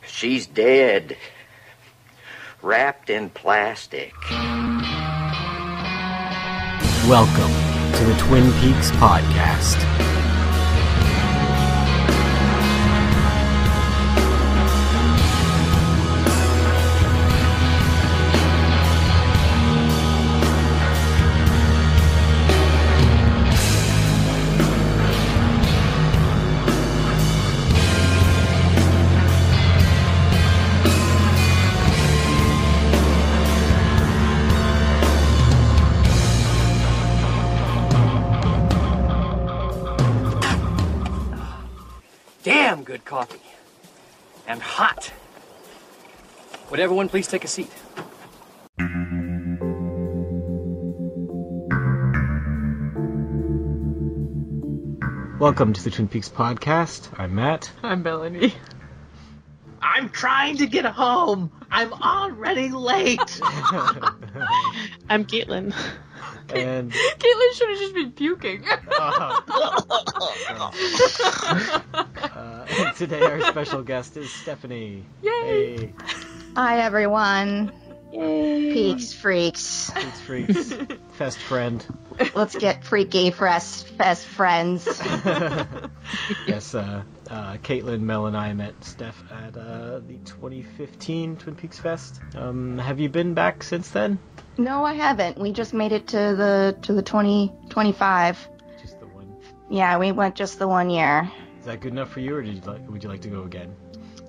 She's dead. Wrapped in plastic. Welcome to the Twin Peaks Podcast. Damn good coffee. And hot. Would everyone please take a seat? Welcome to the Twin Peaks Podcast. I'm Matt. I'm Melanie. I'm trying to get home. I'm already late. I'm Caitlin. And Caitlin should have just been puking. and today our special guest is Stephanie. Yay! Hey. Hi, everyone. Yay! Peaks freaks. Peaks Freaks. Fest friend. Let's get freaky for us best friends. Yes, Caitlin, Mel, and I met Steph at the 2015 Twin Peaks Fest. Have you been back since then? No, I haven't. We just made it to the 2025. Just the one. Yeah, we went just the 1 year. Is that good enough for you, or would you like to go again?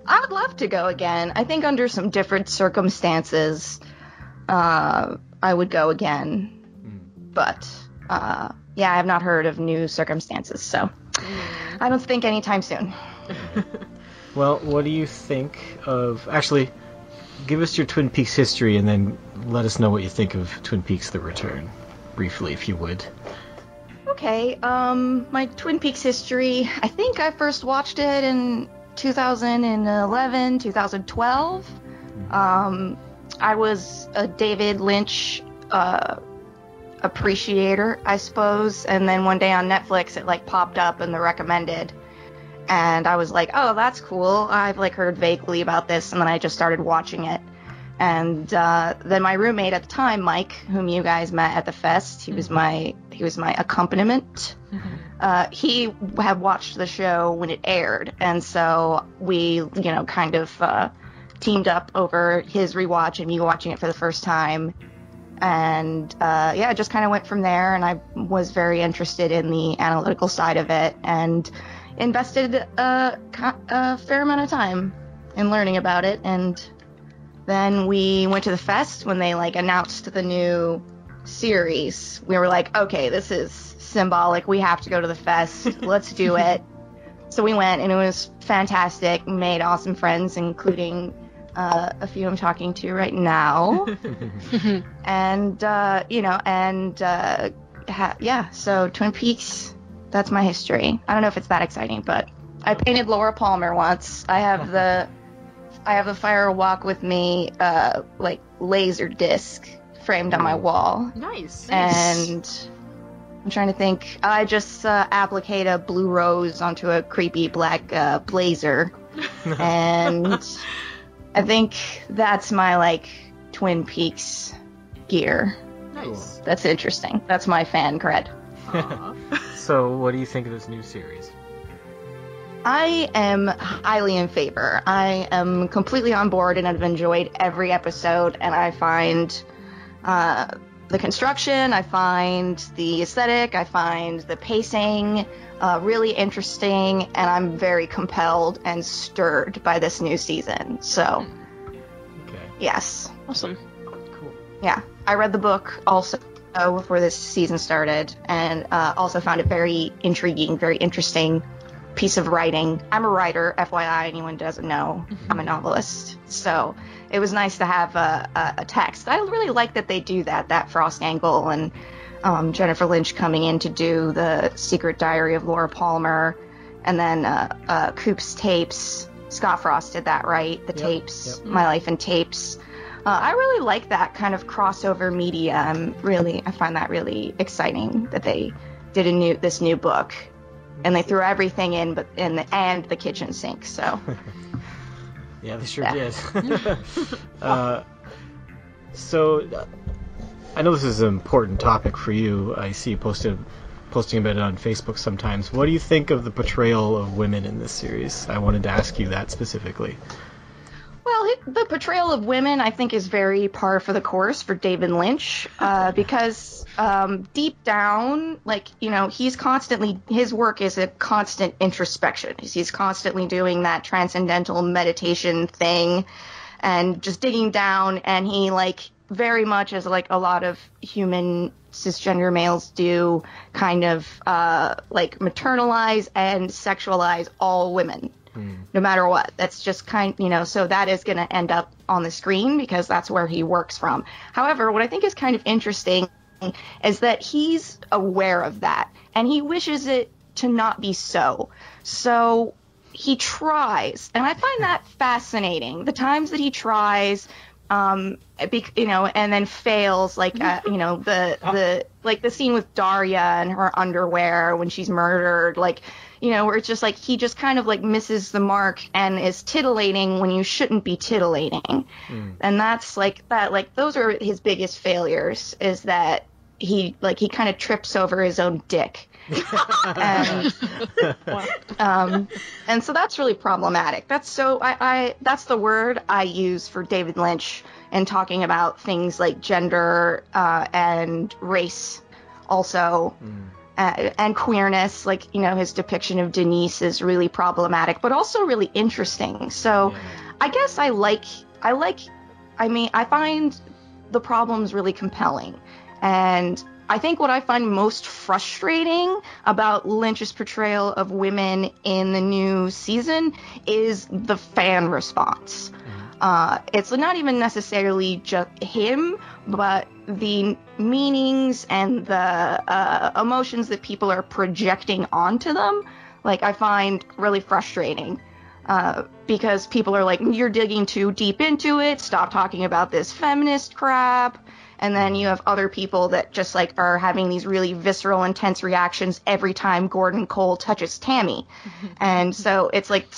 I would love to go again. I think under some different circumstances, I would go again. But, yeah, I have not heard of new circumstances, so I don't think anytime soon. Well, what do you think of... Actually, give us your Twin Peaks history and then let us know what you think of Twin Peaks The Return. Briefly, if you would. Okay, my Twin Peaks history, I think I first watched it in 2011, 2012. I was a David Lynch appreciator, I suppose, and then one day on Netflix it popped up in the recommended, and I was like, oh, that's cool. I've heard vaguely about this, and then I just started watching it. And then my roommate at the time, Mike, whom you guys met at the fest, he was my accompaniment. He had watched the show when it aired, and so we, kind of teamed up over his rewatch and me watching it for the first time. And yeah, it just kind of went from there, and I was very interested in the analytical side of it and invested a fair amount of time in learning about it. And then we went to the fest when they announced the new series. We were like, okay, this is symbolic. We have to go to the fest. Let's do it. So we went, and it was fantastic. We made awesome friends, including a few I'm talking to right now. And, yeah, so Twin Peaks, that's my history. I don't know if it's that exciting, but I painted Laura Palmer once. I have the Fire Walk with Me, laser disc framed on my wall. Nice. And I'm trying to think. I just appliqued a blue rose onto a creepy black blazer. And I think that's my, Twin Peaks gear. Nice. That's interesting. That's my fan cred. So, what do you think of this new series? I am highly in favor. I am completely on board, and I've enjoyed every episode, and I find the construction, I find the aesthetic, I find the pacing really interesting, and I'm very compelled and stirred by this new season. So, Okay. yes. Awesome. Cool. Yeah. I read the book also before this season started, and also found it very intriguing, very interesting piece of writing. I'm a writer, FYI, anyone doesn't know. I'm a novelist. So it was nice to have a text. I really like that they do that Frost angle, and Jennifer Lynch coming in to do the Secret Diary of Laura Palmer, and then Coop's tapes. Scott Frost did that, right? The tapes, My Life in Tapes. I really like that kind of crossover media. I find that really exciting that they did this new book, and they threw everything in, and the kitchen sink. So Yeah, they sure did. So, I know this is an important topic for you. I see you posting about it on Facebook sometimes. What do you think of the portrayal of women in this series? I wanted to ask you that specifically. Well, the portrayal of women, I think, is very par for the course for David Lynch, because deep down, like, you know, his work is a constant introspection. He's constantly doing that transcendental meditation thing and just digging down, and he, like, very much, as like a lot of human cisgender males do, kind of like maternalize and sexualize all women. No matter what. That's just so that is going to end up on the screen because that's where he works from. However, what I think is kind of interesting is that he's aware of that and he wishes it to not be so. So he tries, and I find that fascinating. The times that he tries, and then fails, like, the scene with Daria and her underwear when she's murdered, like, you know, where it's just like he just kind of like misses the mark and is titillating when you shouldn't be titillating. And that's like that, like those are his biggest failures, is that he kind of trips over his own dick. And so that's really problematic. That's the word I use for David Lynch in talking about things like gender and race also. And queerness, like, you know, his depiction of Denise is really problematic, but also really interesting. So I guess I find the problems really compelling. And I think what I find most frustrating about Lynch's portrayal of women in the new season is the fan response. It's not even necessarily just him, but the meanings and the emotions that people are projecting onto them, like, I find really frustrating. Because people are like, you're digging too deep into it, stop talking about this feminist crap. And then you have other people that just, like, are having these really visceral, intense reactions every time Gordon Cole touches Tammy. And so it's like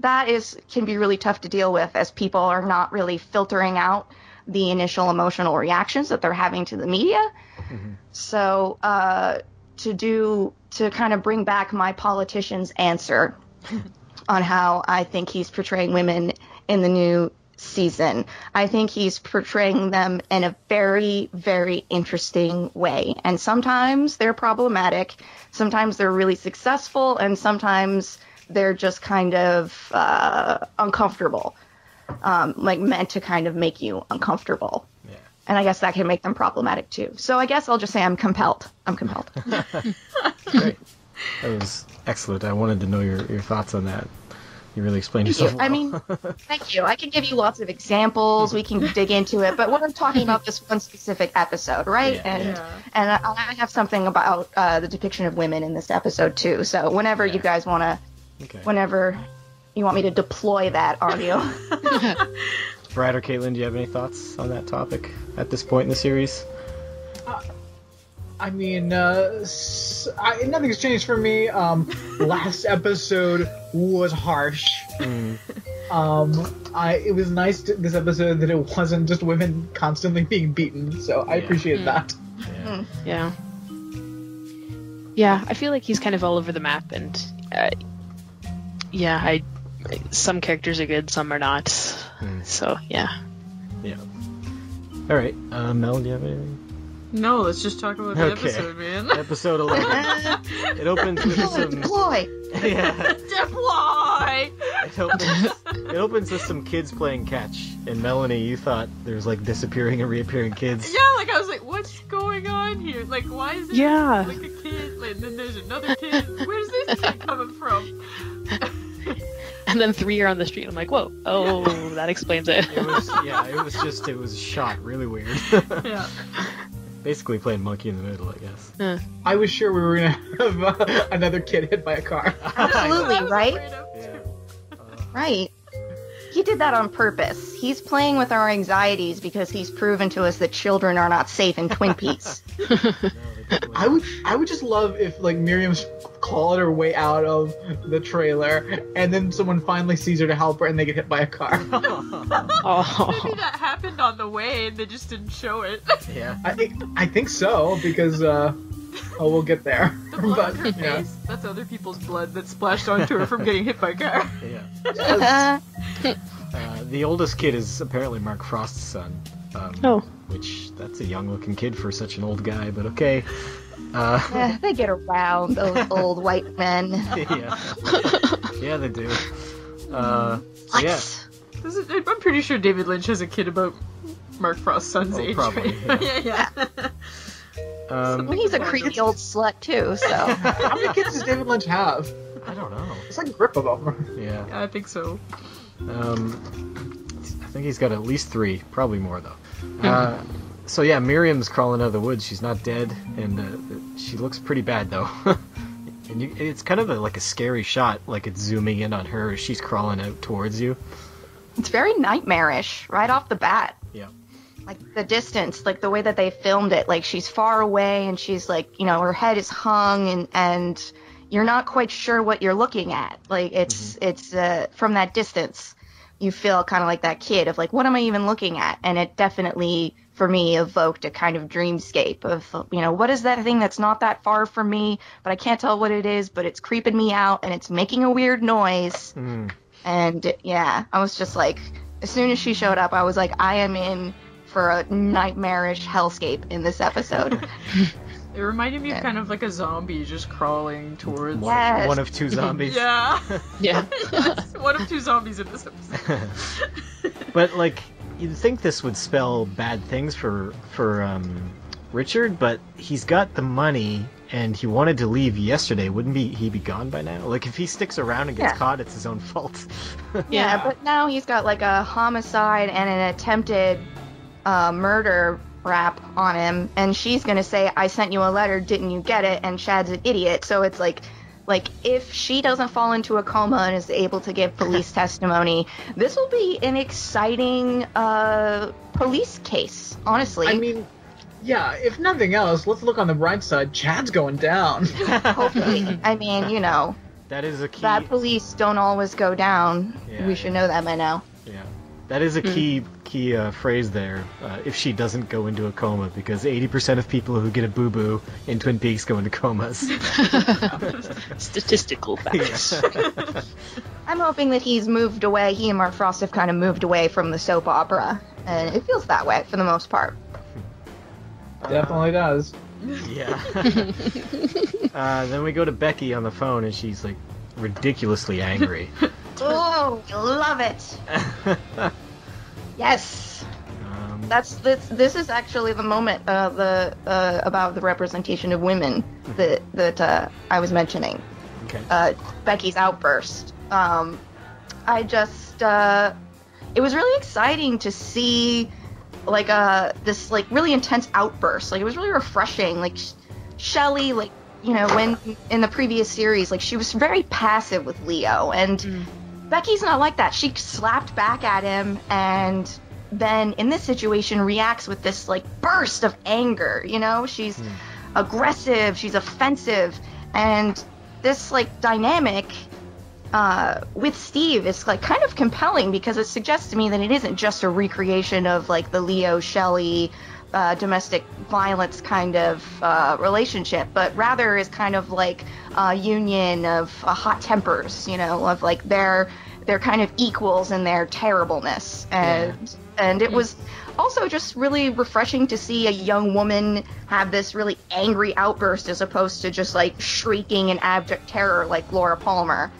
that can be really tough to deal with, as people are not really filtering out the initial emotional reactions that they're having to the media. So to kind of bring back my politician's answer on how I think he's portraying women in the new season, I think he's portraying them in a very, very interesting way. And sometimes they're problematic, sometimes they're really successful, and sometimes they're just kind of uncomfortable, like meant to kind of make you uncomfortable. Yeah. And I guess that can make them problematic too. So I guess I'll just say I'm compelled. Great. That was excellent. I wanted to know your thoughts on that. You really explained yourself well. I mean, thank you. I can give you lots of examples. We can dig into it, but we're talking about this one specific episode, right? And I have something about the depiction of women in this episode too. So whenever you guys want to, whenever you want me to deploy that on you. Brad or Caitlin, do you have any thoughts on that topic at this point in the series? I mean, nothing's changed for me. Last episode was harsh. It was nice this episode that it wasn't just women constantly being beaten, so I appreciate that. Yeah, I feel like he's kind of all over the map, and some characters are good, some are not. So yeah. All right, Mel, do you have anything? No, let's just talk about the episode, man. Episode 11. It opens with some... Deploy! Yeah. Deploy! It opens with some kids playing catch. And Melanie, you thought there was, like, disappearing and reappearing kids. Yeah, like, I was like, what's going on here? Like, why is it like a kid? Like, and then there's another kid. Where's this kid coming from? And then 3 are on the street. I'm like, whoa. Oh, that explains it. It was shot really weird. Yeah. Basically playing monkey in the middle, I guess. I was sure we were going to have another kid hit by a car. Absolutely, right? Right. He did that on purpose. He's playing with our anxieties because he's proven to us that children are not safe in Twin Peaks. I would just love if, like, Miriam's clawed her way out of the trailer, and then someone finally sees her to help her, and they get hit by a car. Oh. Maybe that happened on the way and they just didn't show it. Yeah. I think so, because we'll get there. The blood But on her yeah. face, that's other people's blood that splashed onto her from getting hit by a car. Yeah. The oldest kid is apparently Mark Frost's son. Which, that's a young-looking kid for such an old guy, but okay. They get around, those old white men. Yeah, they do. So yeah. I'm pretty sure David Lynch has a kid about Mark Frost's son's age. Probably, Right? Yeah. He's a creepy old slut, too, so. How many kids does David Lynch have? I don't know. It's like a grip of them. Yeah. I think so. I think he's got at least 3, probably more though. So yeah, Miriam's crawling out of the woods. She's not dead, and she looks pretty bad though. And it's kind of like a scary shot, like it's zooming in on her as she's crawling out towards you. It's very nightmarish right off the bat. Yeah. Like the distance, like the way that they filmed it, like she's far away and she's like, her head is hung and you're not quite sure what you're looking at. Like it's from that distance, you feel kind of like that kid of like, what am I even looking at? And it definitely, for me, evoked a kind of dreamscape of, what is that thing that's not that far from me, but I can't tell what it is, but it's creeping me out and it's making a weird noise. And yeah, I was just like, as soon as she showed up, I was like, I am in for a nightmarish hellscape in this episode. It reminded me of kind of like a zombie just crawling towards... Yes. One of 2 zombies. Yeah. Yeah. Yes, one of 2 zombies in this episode. But like, you'd think this would spell bad things for Richard, but he's got the money and he wanted to leave yesterday. Wouldn't he be gone by now? Like, if he sticks around and gets caught, it's his own fault. Yeah, but now he's got like a homicide and an attempted murder rap on him, and she's gonna say, I sent you a letter, didn't you get it? And Chad's an idiot. So it's like if she doesn't fall into a coma and is able to give police testimony, this will be an exciting police case, honestly. I mean, yeah, if nothing else, let's look on the bright side. Chad's going down. Hopefully. I mean, that is a key. bad police don't always go down. Yeah, We should know that by now. Yeah, that is a key phrase there. If she doesn't go into a coma, because 80% of people who get a boo-boo in Twin Peaks go into comas. Statistical facts. I'm hoping that he and Mark Frost have kind of moved away from the soap opera, and it feels that way for the most part. Definitely does. Yeah. Then we go to Becky on the phone, and she's like ridiculously angry. Oh, I love it. Yes. This is actually the moment about the representation of women that I was mentioning. Okay. Becky's outburst. It was really exciting to see like this like really intense outburst. Like, it was really refreshing. Like Shelley, like, when in the previous series, like, she was very passive with Leo, and Becky's not like that. She slapped back at him, and then in this situation reacts with this like burst of anger. She's aggressive, she's offensive, and this like dynamic with Steve is like kind of compelling, because it suggests to me that it isn't just a recreation of like the Leo Shelley domestic violence kind of relationship, but rather is kind of like a union of hot tempers, of like they're kind of equals in their terribleness, and it was also just really refreshing to see a young woman have this really angry outburst as opposed to just like shrieking in abject terror like Laura Palmer.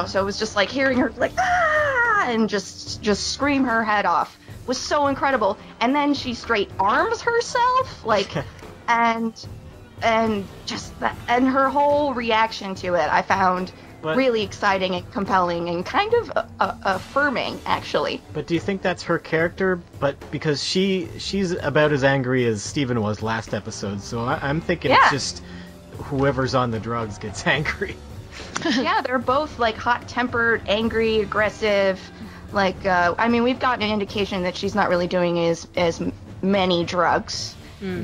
So it was just like hearing her like ah and just scream her head off was so incredible. And then she straight arms herself, like, and just that, and her whole reaction to it I found really exciting and compelling and kind of affirming, actually. But do you think that's her character? But because she's about as angry as Steven was last episode, so I'm thinking it's just whoever's on the drugs gets angry. Yeah, they're both like hot-tempered, angry, aggressive. Like, we've gotten an indication that she's not really doing as many drugs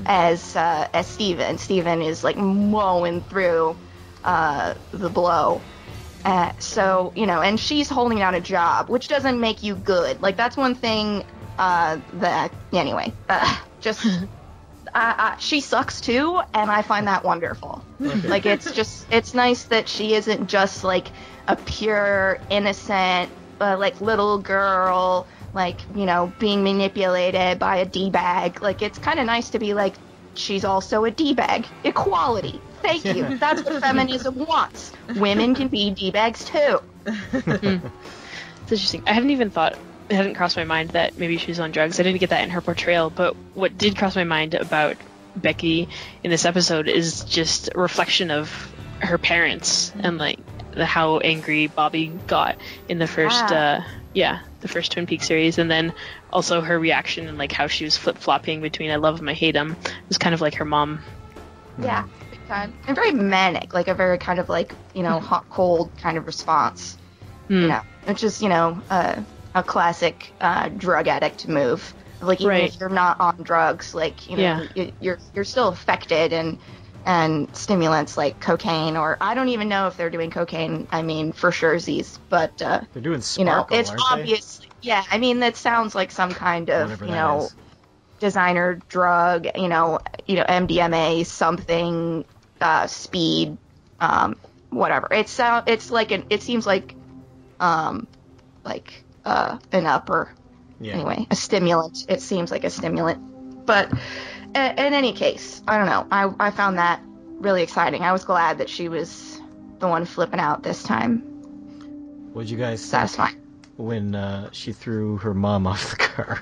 as Steven. Steven is like mowing through the blow. So, and she's holding down a job, which doesn't make you good. Like, that's one thing she sucks too, and I find that wonderful. Like, it's nice that she isn't just, like, a pure, innocent, like, little girl, like, being manipulated by a D-bag. Like, it's kind of nice to be like, she's also a D-bag. Equality. Thank you. That's what feminism wants. Women can be D-bags too. It's interesting. I hadn't even thought, it hadn't crossed my mind that maybe she's on drugs. I didn't get that in her portrayal, but what did cross my mind about Becky in this episode is just a reflection of her parents and, like, how angry Bobby got in the first, the first Twin Peaks series, and then also her reaction and, like, how she was flip-flopping between I love him, I hate him. It was kind of like her mom. Yeah, big time. And very manic, like a very kind of, like, hot, cold kind of response. Which is, a classic drug addict move. Like, even if you're not on drugs, like, you're still affected, and stimulants like cocaine, or I don't even know if they're doing cocaine, I mean, for surezies, but, they're doing sparkle, it's obviously, that sounds like some kind of, designer drug, MDMA, something, speed, whatever. It seems like an upper, anyway, a stimulant. It seems like a stimulant, but in any case, I don't know. I found that really exciting. I was glad that she was the one flipping out this time. What'd you guys satisfying when she threw her mom off the car?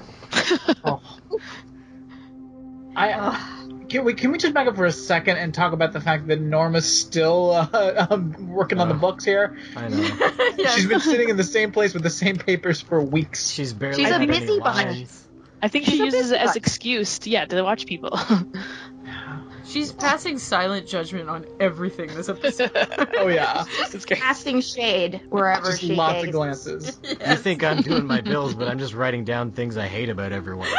Can we just back up for a second and talk about the fact that Norma's still working on the books here? I know. She's been sitting in the same place with the same papers for weeks. She's barely a had any busybody. lines. I think she uses it as excuse to watch people. She's passing silent judgment on everything this episode. Oh yeah, it's great. Casting shade wherever just she lots gazes. of glances. You think I'm doing my bills, but I'm just writing down things I hate about everyone.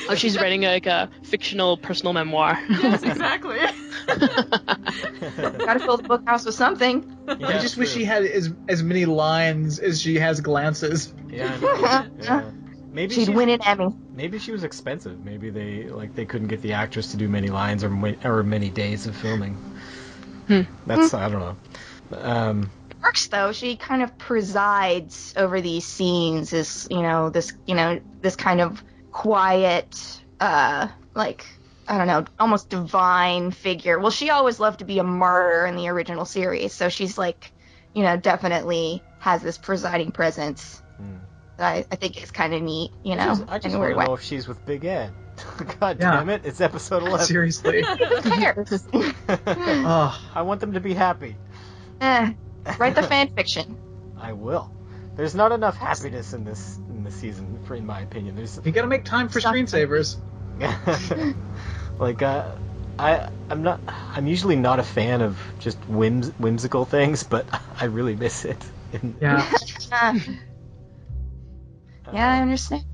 Oh, she's writing like a fictional personal memoir. Yes, exactly. Gotta fill the book house with something. Yeah, I just wish she had as many lines as she has glances. Yeah, I know. Yeah. Maybe She'd win an Emmy. Maybe she was expensive. Maybe they couldn't get the actress to do many lines or many days of filming. That's I don't know. It works though. She kind of presides over these scenes as this kind of quiet, like, I don't know, almost divine figure. Well, she always loved to be a martyr in the original series, so she's like, definitely has this presiding presence. That I think is kind of neat, I just want to know if she's with Big Ed. God damn it, it's episode 11. Seriously. Who cares? I want them to be happy. Write the fan fiction. I will. There's not enough happiness in this season, in my opinion. You gotta make time for screensavers. Like, I'm usually not a fan of just whimsical things, but I really miss it. Yeah. Yeah, I understand.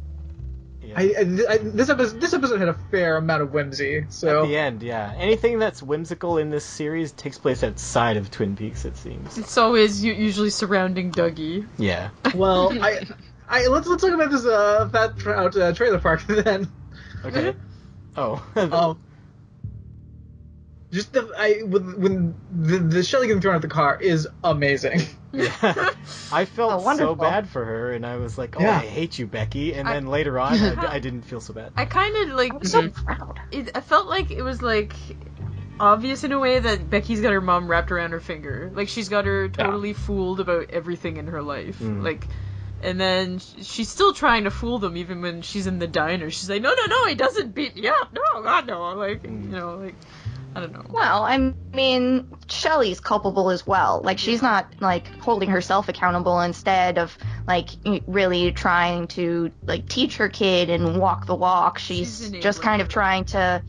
Yeah. This episode had a fair amount of whimsy. So at the end, yeah, anything that's whimsical in this series takes place outside of Twin Peaks. It seems it's always usually surrounding Dougie. Yeah. Well, let's talk about this Fat Trout trailer park then. Okay. Oh. Just when the Shelly getting thrown out the car is amazing. Yeah. I felt wonderful. so bad for her, and I was like, I hate you, Becky. And then later on, I didn't feel so bad. I kind of like. I'm so proud. I felt like it was like obvious in a way that Becky's got her mom wrapped around her finger. Like she's got her totally fooled about everything in her life. Like. And then she's still trying to fool them even when she's in the diner. She's like, no, he doesn't beat me up. No, God, no. Like, like, I don't know. Well, I mean, Shelly's culpable as well. Like, she's not, like, holding herself accountable instead of, like, really trying to, like, teach her kid and walk the walk. She's just kind of trying to...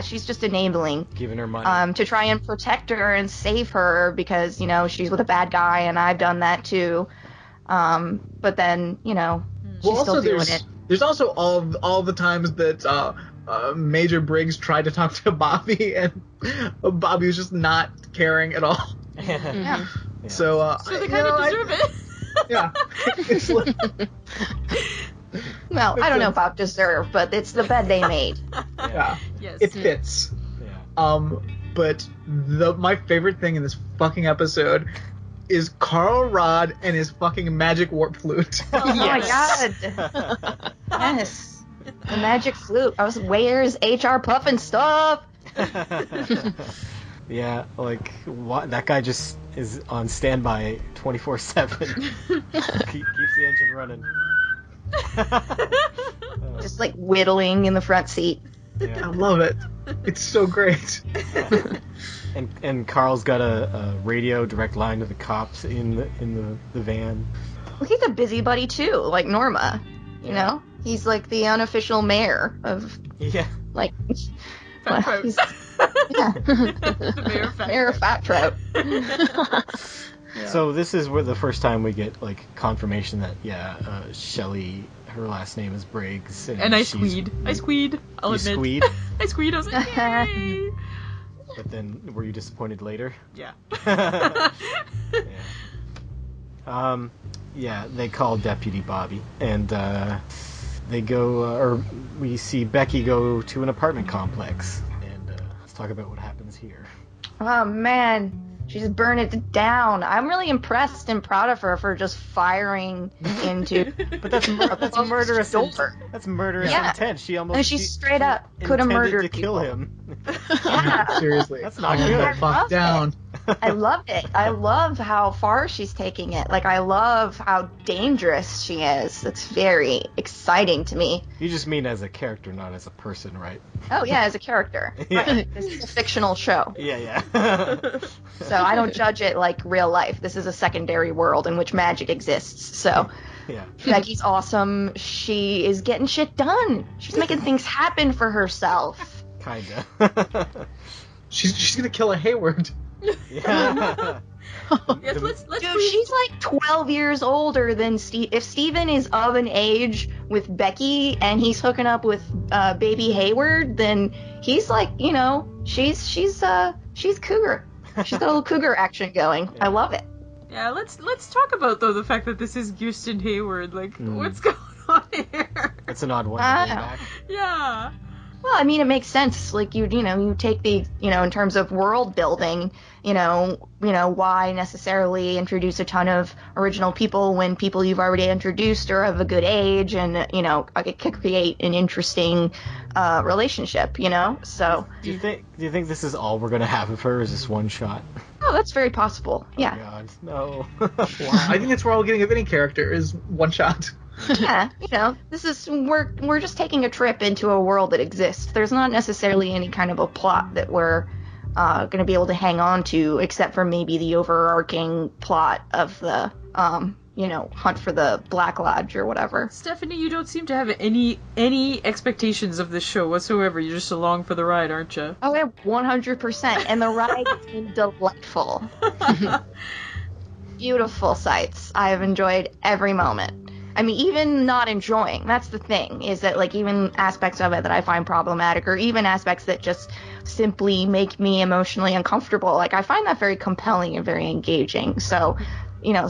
she's just enabling. Giving her money. To try and protect her and save her because, she's with a bad guy and I've done that too. But then, she's still doing it. There's also all the times that Major Briggs tried to talk to Bobby, and Bobby was just not caring at all. Yeah. So they kind of deserve it. Yeah. It's like, Well, I don't know about deserve, but it's the bed they made. yeah. Yes. It fits. Yeah. But my favorite thing in this fucking episode is Carl Rod and his fucking magic warp flute. Oh my god. Yes. The magic flute. Where's HR Puffin stuff? Yeah, like, what? That guy just is on standby 24/7. Keeps the engine running. Just like whittling in the front seat. I Yeah. love it. It's so great. And Carl's got a radio direct line to the cops in the van. Well, he's a busybody too, like Norma. You know? He's like the unofficial mayor of, Yeah. like... Fat Trout. Yeah. The mayor of Fat Mayor of Fat Trout. So this is where the first time we get like confirmation that Shelley, her last name is Briggs, And I she's- squeed. I'll You admit. squeed? I squeed. I was like, yay! But then were you disappointed later? Yeah. Yeah, they call Deputy Bobby, and they go, or we see Becky go to an apartment complex, and let's talk about what happens here. Oh man, she's burning it down. I'm really impressed and proud of her for just firing into. But that's murderous. door. That's murderous Yeah. intent. She almost. And she straight up could have intended murdered to kill people. him. Yeah. Seriously. That's not Calm good. the fuck down. I love it. I love how far she's taking it. Like, I love how dangerous she is. It's very exciting to me. You just mean as a character, not as a person, right? Oh, yeah, as a character. Yeah. Right. This is a fictional show. Yeah. So I don't judge it like real life. This is a secondary world in which magic exists. So Yeah. Becky's awesome. She is getting shit done. She's making things happen for herself. Kinda. She's gonna kill a Hayward. Yeah. Yes, let's Dude, please- she's like 12 years older than Steve. If Steven is of an age with Becky and he's hooking up with baby Hayward, then he's like, you know, she's cougar. She's got a little cougar action going. I love it. Yeah, let's talk about though the fact that this is Houston Hayward. Like, what's going on here? That's an odd one to bring Wow. back. Yeah. Well, I mean, it makes sense. Like, you take the, in terms of world building, why necessarily introduce a ton of original people when people you've already introduced are of a good age and, it could create an interesting relationship, So, Do you think this is all we're gonna have of her? Is this one shot? oh, that's very possible. Yeah. Oh God, no. I think that's where all we're getting of any character is one shot. Yeah, this is we're just taking a trip into a world that exists. There's not necessarily any kind of a plot that we're going to be able to hang on to, except for maybe the overarching plot of the hunt for the Black Lodge or whatever. Stephanie, you don't seem to have any expectations of this show whatsoever. You're just along for the ride, aren't you? Oh, yeah, 100%. And the ride has been delightful. Beautiful sights. I have enjoyed every moment. I mean, even not enjoying, that's the thing, is that, like, even aspects of it that I find problematic, or even aspects that just simply make me emotionally uncomfortable, like, I find that very compelling and very engaging. So,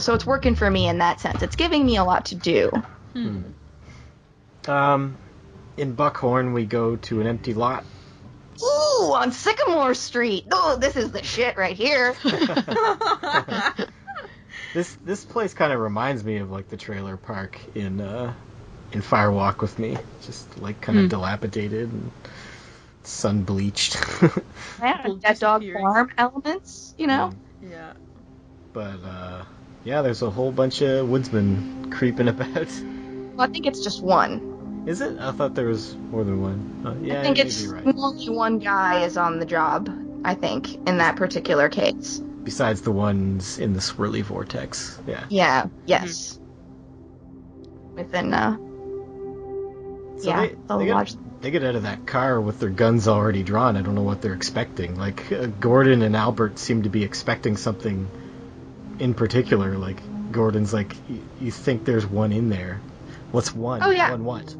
so it's working for me in that sense. It's giving me a lot to do. In Buckhorn, we go to an empty lot. Ooh, on Sycamore Street. Oh, this is the shit right here. This place kind of reminds me of like the trailer park in Firewalk with Me, just like kind of dilapidated and sun bleached. Yeah, that dog disappearing. farm elements, Yeah. But yeah, there's a whole bunch of woodsmen creeping about. Well, I think it's just one. Is it? I thought there was more than one. Yeah, I think maybe it's you're right. only one guy is on the job, I think, in that particular case. Besides the ones in the swirly vortex. Yeah. Yeah, yes. Within, So yeah, the lodge. they get out of that car with their guns already drawn. I don't know what they're expecting. Like, Gordon and Albert seem to be expecting something in particular. Like, Gordon's like, you think there's one in there. What's one? Oh, yeah. One what?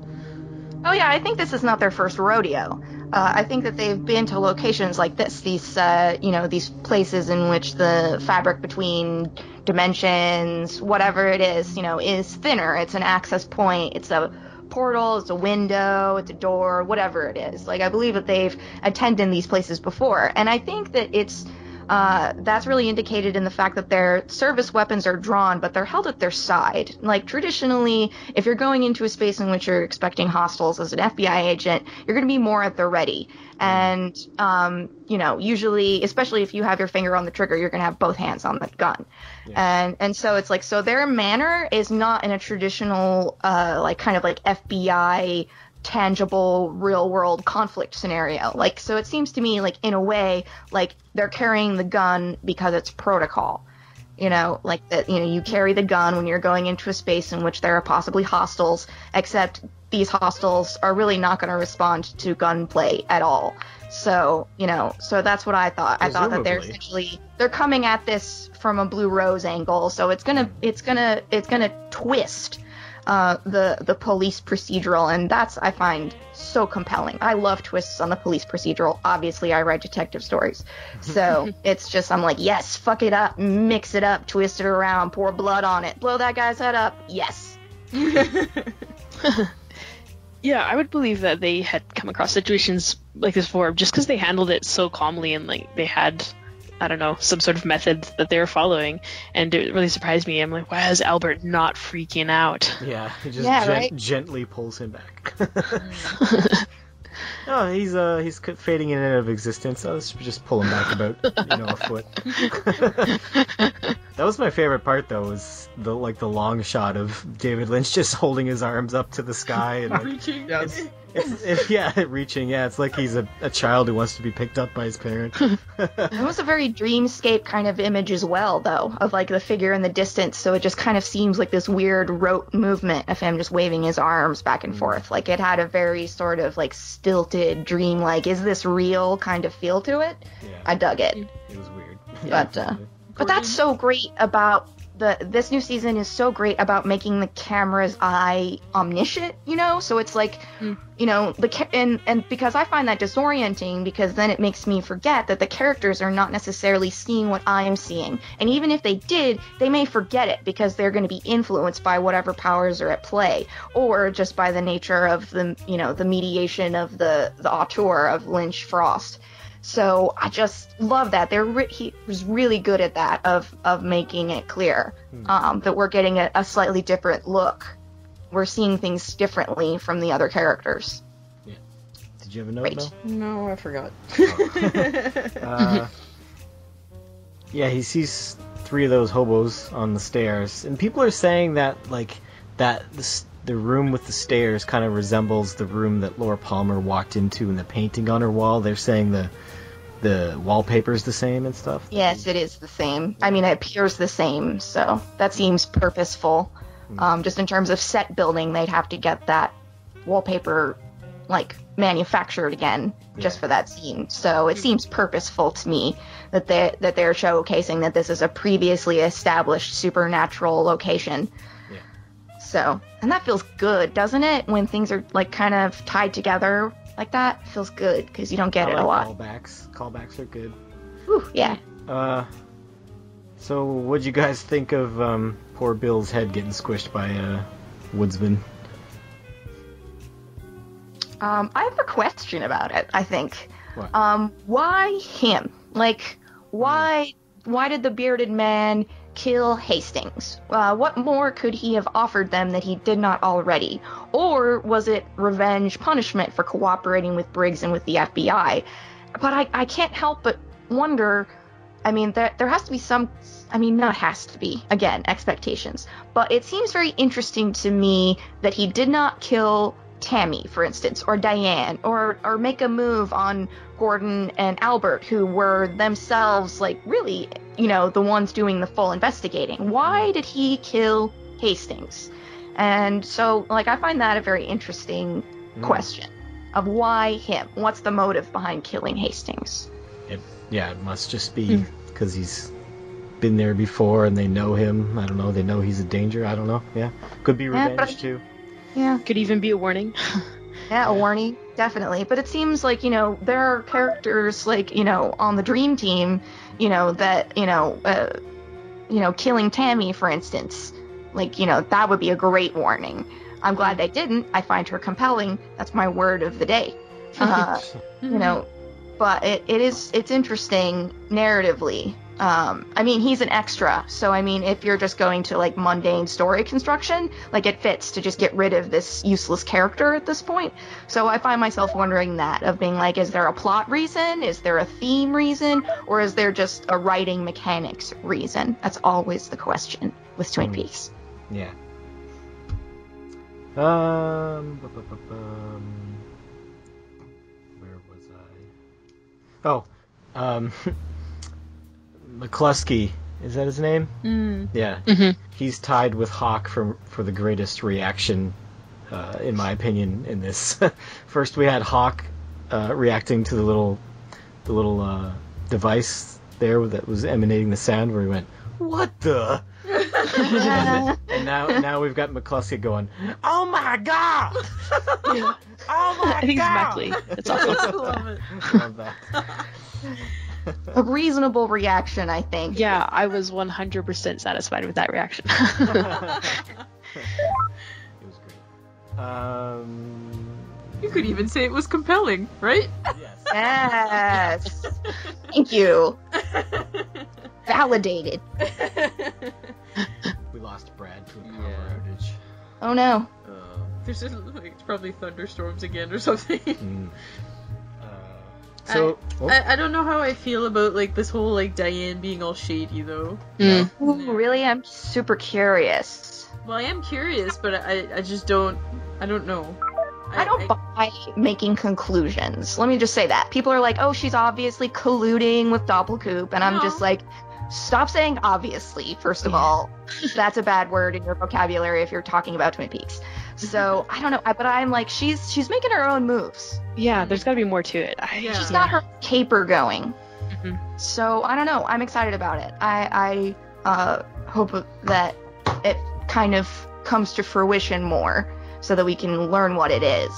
Oh yeah, I think this is not their first rodeo. I think that they've been to locations like this, these these places in which the fabric between dimensions, whatever it is thinner. It's an access point. It's a portal. It's a window. It's a door. Whatever it is. Like I believe that they've attended these places before, and I think that it's. That's really indicated in the fact that their service weapons are drawn, but they're held at their side. Like, traditionally, if you're going into a space in which you're expecting hostiles as an FBI agent, you're going to be more at the ready. And, usually, especially if you have your finger on the trigger, you're going to have both hands on the gun. Yeah. And so it's like, so their manner is not in a traditional, kind of like FBI tangible real world conflict scenario. Like, so it seems to me like in a way like they're carrying the gun because it's protocol, like that, you carry the gun when you're going into a space in which there are possibly hostiles, except these hostiles are really not going to respond to gunplay at all. So, so that's what I thought. I thought that they're coming at this from a Blue Rose angle. So it's gonna twist the police procedural, and that's I find so compelling. I love twists on the police procedural. Obviously, I write detective stories, so it's just I'm like, yes, fuck it up, mix it up, twist it around, pour blood on it, blow that guy's head up. Yes. Yeah, I would believe that they had come across situations like this before, just because they handled it so calmly and like they had, I don't know, some sort of method that they were following, and it really surprised me. I'm like, why is Albert not freaking out? Yeah, he just gently pulls him back. Oh, he's fading in and out of existence. Let's just pull him back about a foot. That was my favorite part, though, was the long shot of David Lynch just holding his arms up to the sky and reaching. Reaching. Yeah, it's like he's a child who wants to be picked up by his parent. It was a very dreamscape kind of image as well, though, of like the figure in the distance. So it just kind of seems like this weird rote movement of him just waving his arms back and forth. Like it had a very sort of like stilted, dream-like, is this real kind of feel to it. Yeah. I dug it. It was weird. But that's so great about this new season is so great about making the camera's eye omniscient, so it's like, and because I find that disorienting, because then it makes me forget that the characters are not necessarily seeing what I'm seeing. And even if they did, they may forget it because they're going to be influenced by whatever powers are at play, or just by the nature of the, the mediation of the auteur of Lynch Frost. So I just love that. He was really good at that, of making it clear that we're getting a slightly different look. We're seeing things differently from the other characters. Yeah. Did you have a note, Mel? No, I forgot. Yeah, he sees 3 of those hobos on the stairs, and people are saying that the room with the stairs kind of resembles the room that Laura Palmer walked into in the painting on her wall. They're saying the wallpaper's the same and stuff. Yes, it is the same. I mean, it appears the same, so that seems purposeful. Just in terms of set building, they'd have to get that wallpaper, manufactured again just for that scene. So it seems purposeful to me that they're showcasing that this is a previously established supernatural location. So, and that feels good, doesn't it? When things are kind of tied together like that, it feels good because you don't get it a lot. Callbacks are good. Whew, yeah. So what'd you guys think of poor Bill's head getting squished by a woodsman? I have a question about it. I think. What? Why him? Why did the bearded man kill Hastings? What more could he have offered them that he did not already? Or was it revenge punishment for cooperating with Briggs and with the FBI? But I can't help but wonder, there has to be some, not has to be, again, expectations. But it seems very interesting to me that he did not kill Tammy, for instance, or Diane, or make a move on Gordon and Albert, who were themselves, really, the ones doing the full investigating. Why did he kill Hastings? And so, I find that a very interesting question of why him? What's the motive behind killing Hastings? It must just be because he's been there before and they know him. I don't know. They know he's a danger. I don't know. Yeah. Could be revenge, too. Yeah. Could even be a warning. Yeah, a warning, definitely. But it seems like, there are characters like, on the Dream Team, that, killing Tammy, for instance, like, that would be a great warning. I'm glad they didn't. I find her compelling. That's my word of the day. But it's interesting narratively. He's an extra, so if you're just going to like mundane story construction, like it fits to just get rid of this useless character at this point. So I find myself wondering that, of being like, is there a plot reason? Is there a theme reason? Or is there just a writing mechanics reason? That's always the question with Twin Peaks. Yeah. Where was I? Oh, McCluskey, is that his name? Yeah. Mm-hmm. He's tied with Hawk for the greatest reaction, in my opinion, in this. First, we had Hawk reacting to the little device there that was emanating the sound, where he went, "What the?" And now we've got McCluskey going, "Oh my god!" Yeah. Oh my god! I think exactly. That's awesome. I love it. Love that. A reasonable reaction, I think. Yeah, I was 100% satisfied with that reaction. It was great. You could even say it was compelling, right? Yes. Yes. Thank you. Validated. We lost Brad to a power outage. Oh no. There's just, it's probably thunderstorms again or something. I don't know how I feel about like this whole like Diane being all shady though. Mm. Ooh, really? I'm super curious. Well, I am curious, but I just don't. I don't know. I don't buy making conclusions. Let me just say that. People are like, oh, she's obviously colluding with Doppelkoop, and I'm just like, stop saying obviously, first of all. That's a bad word in your vocabulary if you're talking about Twin Peaks. So, I don't know, but I'm like, she's making her own moves. Yeah, there's gotta be more to it. She's got her caper going. Mm-hmm. So, I don't know. I'm excited about it. I hope that it kind of comes to fruition more so that we can learn what it is.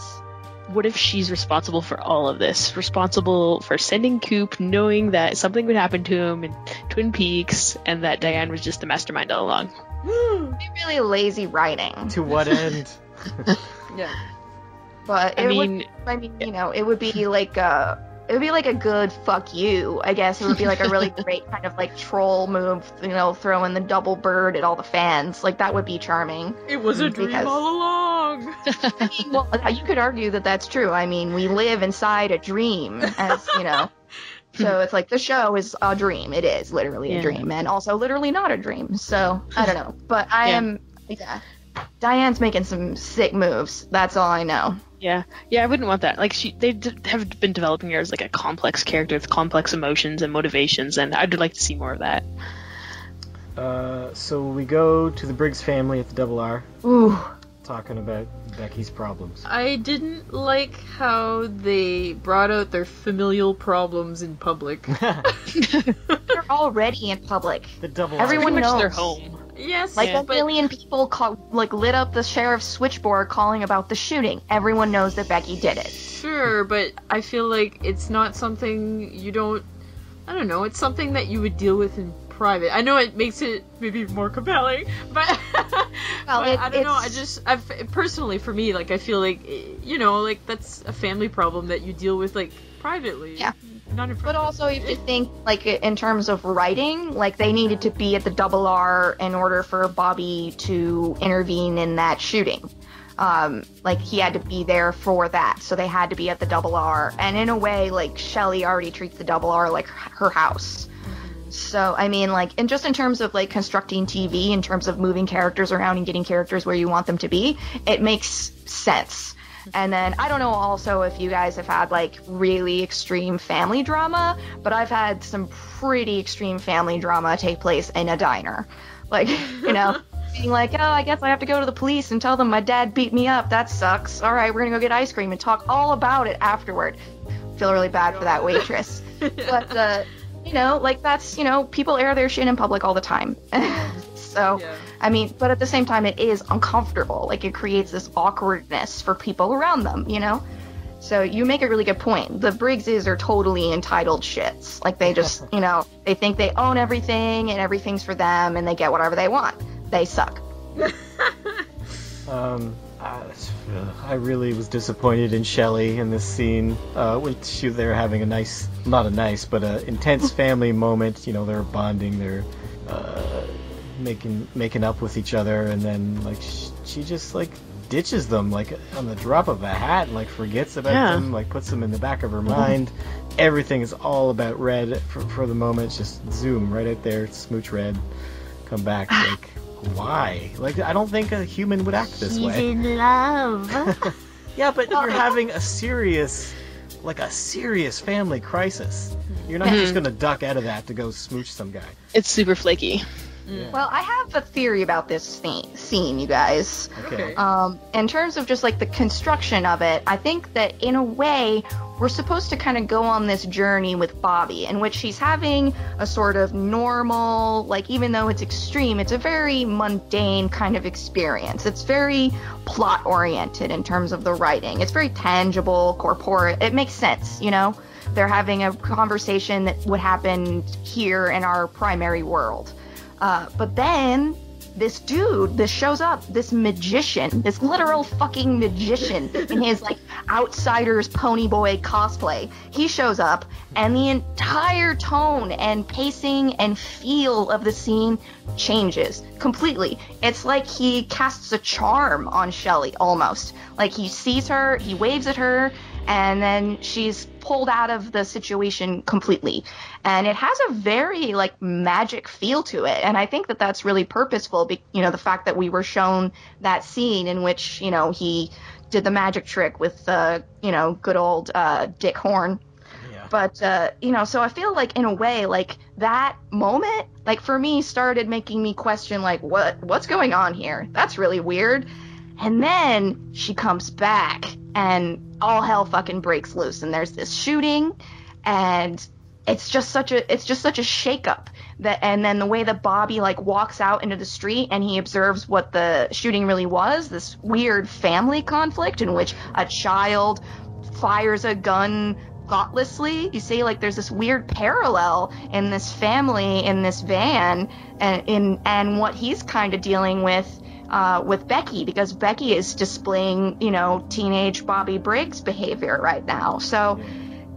What if she's responsible for all of this? Responsible for sending Coop, knowing that something would happen to him in Twin Peaks, and that Diane was just the mastermind all along. Really lazy writing. To what end? Yeah. But it would be like a good fuck you, I guess. It would be like a really great kind of like troll move, throwing the double bird at all the fans. Like, that would be charming. It was a dream all along. Well, you could argue that that's true. I mean, we live inside a dream, as So it's like the show is a dream. It is literally a dream, and also literally not a dream. So I don't know, but Diane's making some sick moves. That's all I know. Yeah, I wouldn't want that. Like, have been developing her as like a complex character with complex emotions and motivations, and I'd like to see more of that. So we go to the Briggs family at the Double R. Ooh. Talking about Becky's problems. I didn't like how they brought out their familial problems in public. They're already in public. The Double R. Everyone knows Their home. Yes, a million people lit up the sheriff's switchboard calling about the shooting. Everyone knows that Becky did it. Sure, but I feel like it's not something it's something that you would deal with in private. I know it makes it maybe more compelling, but, I don't know. Personally, for me, like, I feel like, like, that's a family problem that you deal with, like, privately. Yeah. Not in But also, you have to think, like, in terms of writing, like, they needed to be at the Double R in order for Bobby to intervene in that shooting. Like, he had to be there for that, so they had to be at the Double R. And in a way, like, Shelley already treats the Double R like her house. So, I mean, like, and just in terms of, like, constructing TV, in terms of moving characters around and getting characters where you want them to be, it makes sense. And then, I don't know also if you guys have had, like, really extreme family drama, but I've had some pretty extreme family drama take place in a diner. Like, being like, oh, I guess I have to go to the police and tell them my dad beat me up. That sucks. All right, we're going to go get ice cream and talk all about it afterward. Feel really bad for that waitress. But, like, that's, people air their shit in public all the time. So, Yeah. I mean, but at the same time, it is uncomfortable. Like, it creates this awkwardness for people around them, you know? So you make a really good point. The Briggses are totally entitled shits. Like, they just, you know, they think they own everything and everything's for them and they get whatever they want. They suck. I really was disappointed in Shelley in this scene. When they were having a nice, not a nice, but a intense family moment. You know, they're bonding, they're making up with each other, and then like she just like ditches them like on the drop of a hat, and like forgets about them, like puts them in the back of her mind. Everything is all about Red for the moment. Just zoom right out there, smooch Red, come back. Like, why? Like, I don't think a human would act this way. He's in love. Yeah, but you're having a serious family crisis. You're not just gonna duck out of that to go smooch some guy. It's super flaky. Yeah. Well, I have a theory about this scene, you guys. Okay. In terms of just like the construction of it, I think that in a way we're supposed to kind of go on this journey with Bobby, in which she's having a sort of normal, like, even though it's extreme, it's a very mundane kind of experience. It's very plot oriented in terms of the writing. It's very tangible, corporeal. It makes sense, you know? They're having a conversation that would happen here in our primary world. But then this shows up, this magician, this literal fucking magician in his like Outsiders Ponyboy cosplay. He shows up and the entire tone and pacing and feel of the scene changes completely. It's like he casts a charm on Shelley almost. Like, he sees her, he waves at her, and then she's pulled out of the situation completely. And it has a very, like, magic feel to it. And I think that that's really purposeful, you know, the fact that we were shown that scene in which, you know, he did the magic trick with, you know, good old Dick Horn. Yeah. But, you know, so I feel like, in a way, like, that moment, like, for me, started making me question, like, what's going on here? That's really weird. And then she comes back, and all hell fucking breaks loose, and there's this shooting, and it's just such a shakeup. And then the way that Bobby like walks out into the street and he observes what the shooting really was, this weird family conflict in which a child fires a gun thoughtlessly. You see, like, there's this weird parallel in this family in this van, and what he's kind of dealing with Becky, because Becky is displaying, you know, teenage Bobby Briggs behavior right now. So,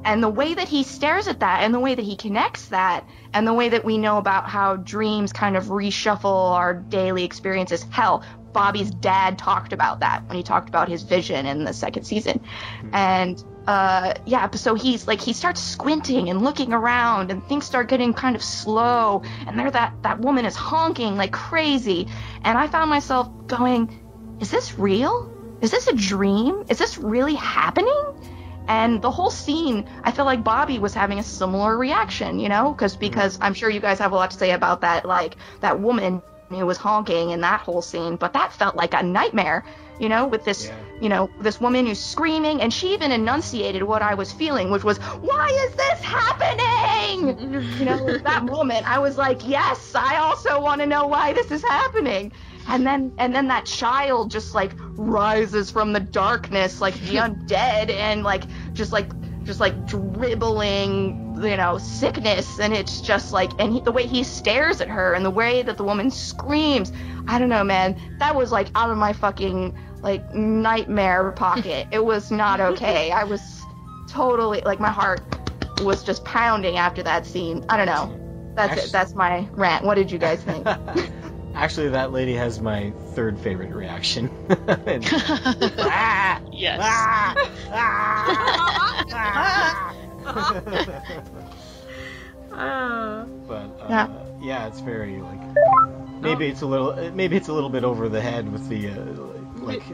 and the way that he stares at that, and the way that he connects that, and the way that we know about how dreams kind of reshuffle our daily experiences. Hell, Bobby's dad talked about that when he talked about his vision in the second season. And so he starts squinting and looking around, and things start getting kind of slow, and there that woman is honking like crazy. And I found myself going, is this real? Is this a dream? Is this really happening? And the whole scene, I feel like Bobby was having a similar reaction, you know, because I'm sure you guys have a lot to say about that, like that woman who was honking in that whole scene, but that felt like a nightmare, you know, with this, you know, this woman who's screaming, and she even enunciated what I was feeling, which was, why is this happening? You know, that moment, I was like, yes, I also want to know why this is happening. And then that child just like rises from the darkness like the undead, and just dribbling, you know, sickness. And it's just like, and the way he stares at her and the way that the woman screams, I don't know, man, that was like out of my fucking like nightmare pocket. It was not okay. I was totally like, my heart was just pounding after that scene. I don't know. That's it. That's my rant. What did you guys think? Actually, that lady has my third favorite reaction. Yes. But yeah, it's very like maybe it's a little bit over the head with the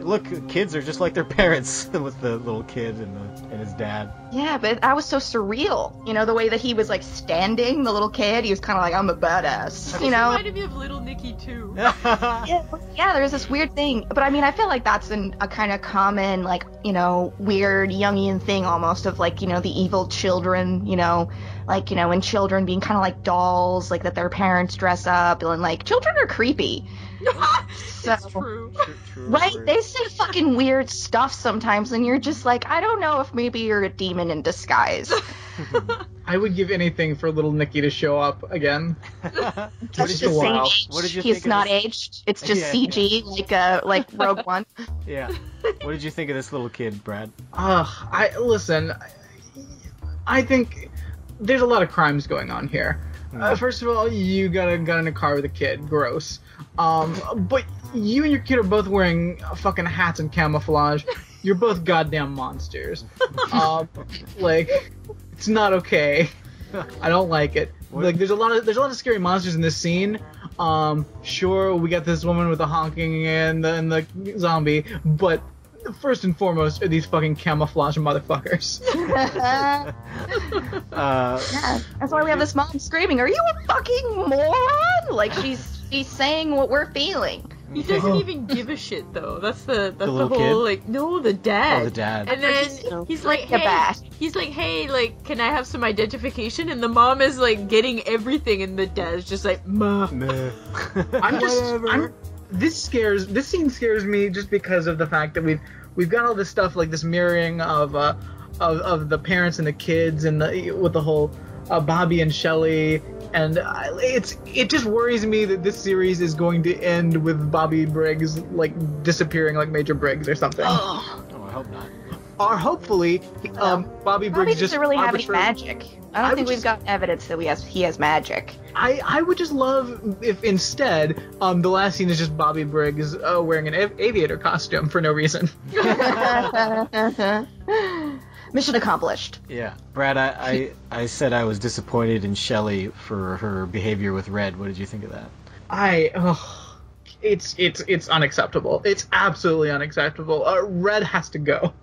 look, kids are just like their parents with the little kid and his dad. Yeah, but that was so surreal. You know, the way that he was like standing, the little kid, he was kind of like, I'm a badass. You know, reminded me of Little Nicky too. yeah, there's this weird thing. But I mean, I feel like that's a kind of common, like, you know, weird Jungian thing almost of like, you know, the evil children, you know, like, you know, and children being kind of like dolls, like that their parents dress up, and like children are creepy. So, It's true. right? They say fucking weird stuff sometimes, and you're just like, I don't know if maybe you're a demon in disguise. I would give anything for little Nicky to show up again. That's did you the same wow. age. What did you He's think of not this? aged. It's just Yeah. CG, like Rogue One. Yeah. What did you think of this little kid, Brad? I think there's a lot of crimes going on here. First of all, you got in a car with a kid. Gross. But you and your kid are both wearing fucking hats and camouflage. You're both goddamn monsters. Like, it's not okay. I don't like it. What? Like, there's a lot of scary monsters in this scene. Sure, we got this woman with the honking and the zombie, but first and foremost are these fucking camouflage motherfuckers. Yeah, that's why we have this mom screaming, "Are you a fucking moron?" Like she's saying what we're feeling. He doesn't even give a shit though. That's the little whole kid? like no, the dad. Oh, the dad. And then he's like, Get hey, back. he's like, hey, like, can I have some identification? And the mom is like getting everything, and the dad's just like, ma. This scene scares me just because of the fact that we've got all this stuff, like this mirroring of the parents and the kids, and with the whole Bobby and Shelley, and it just worries me that this series is going to end with Bobby Briggs like disappearing like Major Briggs or something. Oh, I hope not. Or hopefully, Bobby Briggs Bobby just doesn't really have any arbitrarily- magic. I don't think we've got evidence that he has magic. I would just love if instead the last scene is just Bobby Briggs wearing an aviator costume for no reason. Mission accomplished. Yeah. Brad, I said I was disappointed in Shelley for her behavior with Red. What did you think of that? It's unacceptable. It's absolutely unacceptable. Red has to go.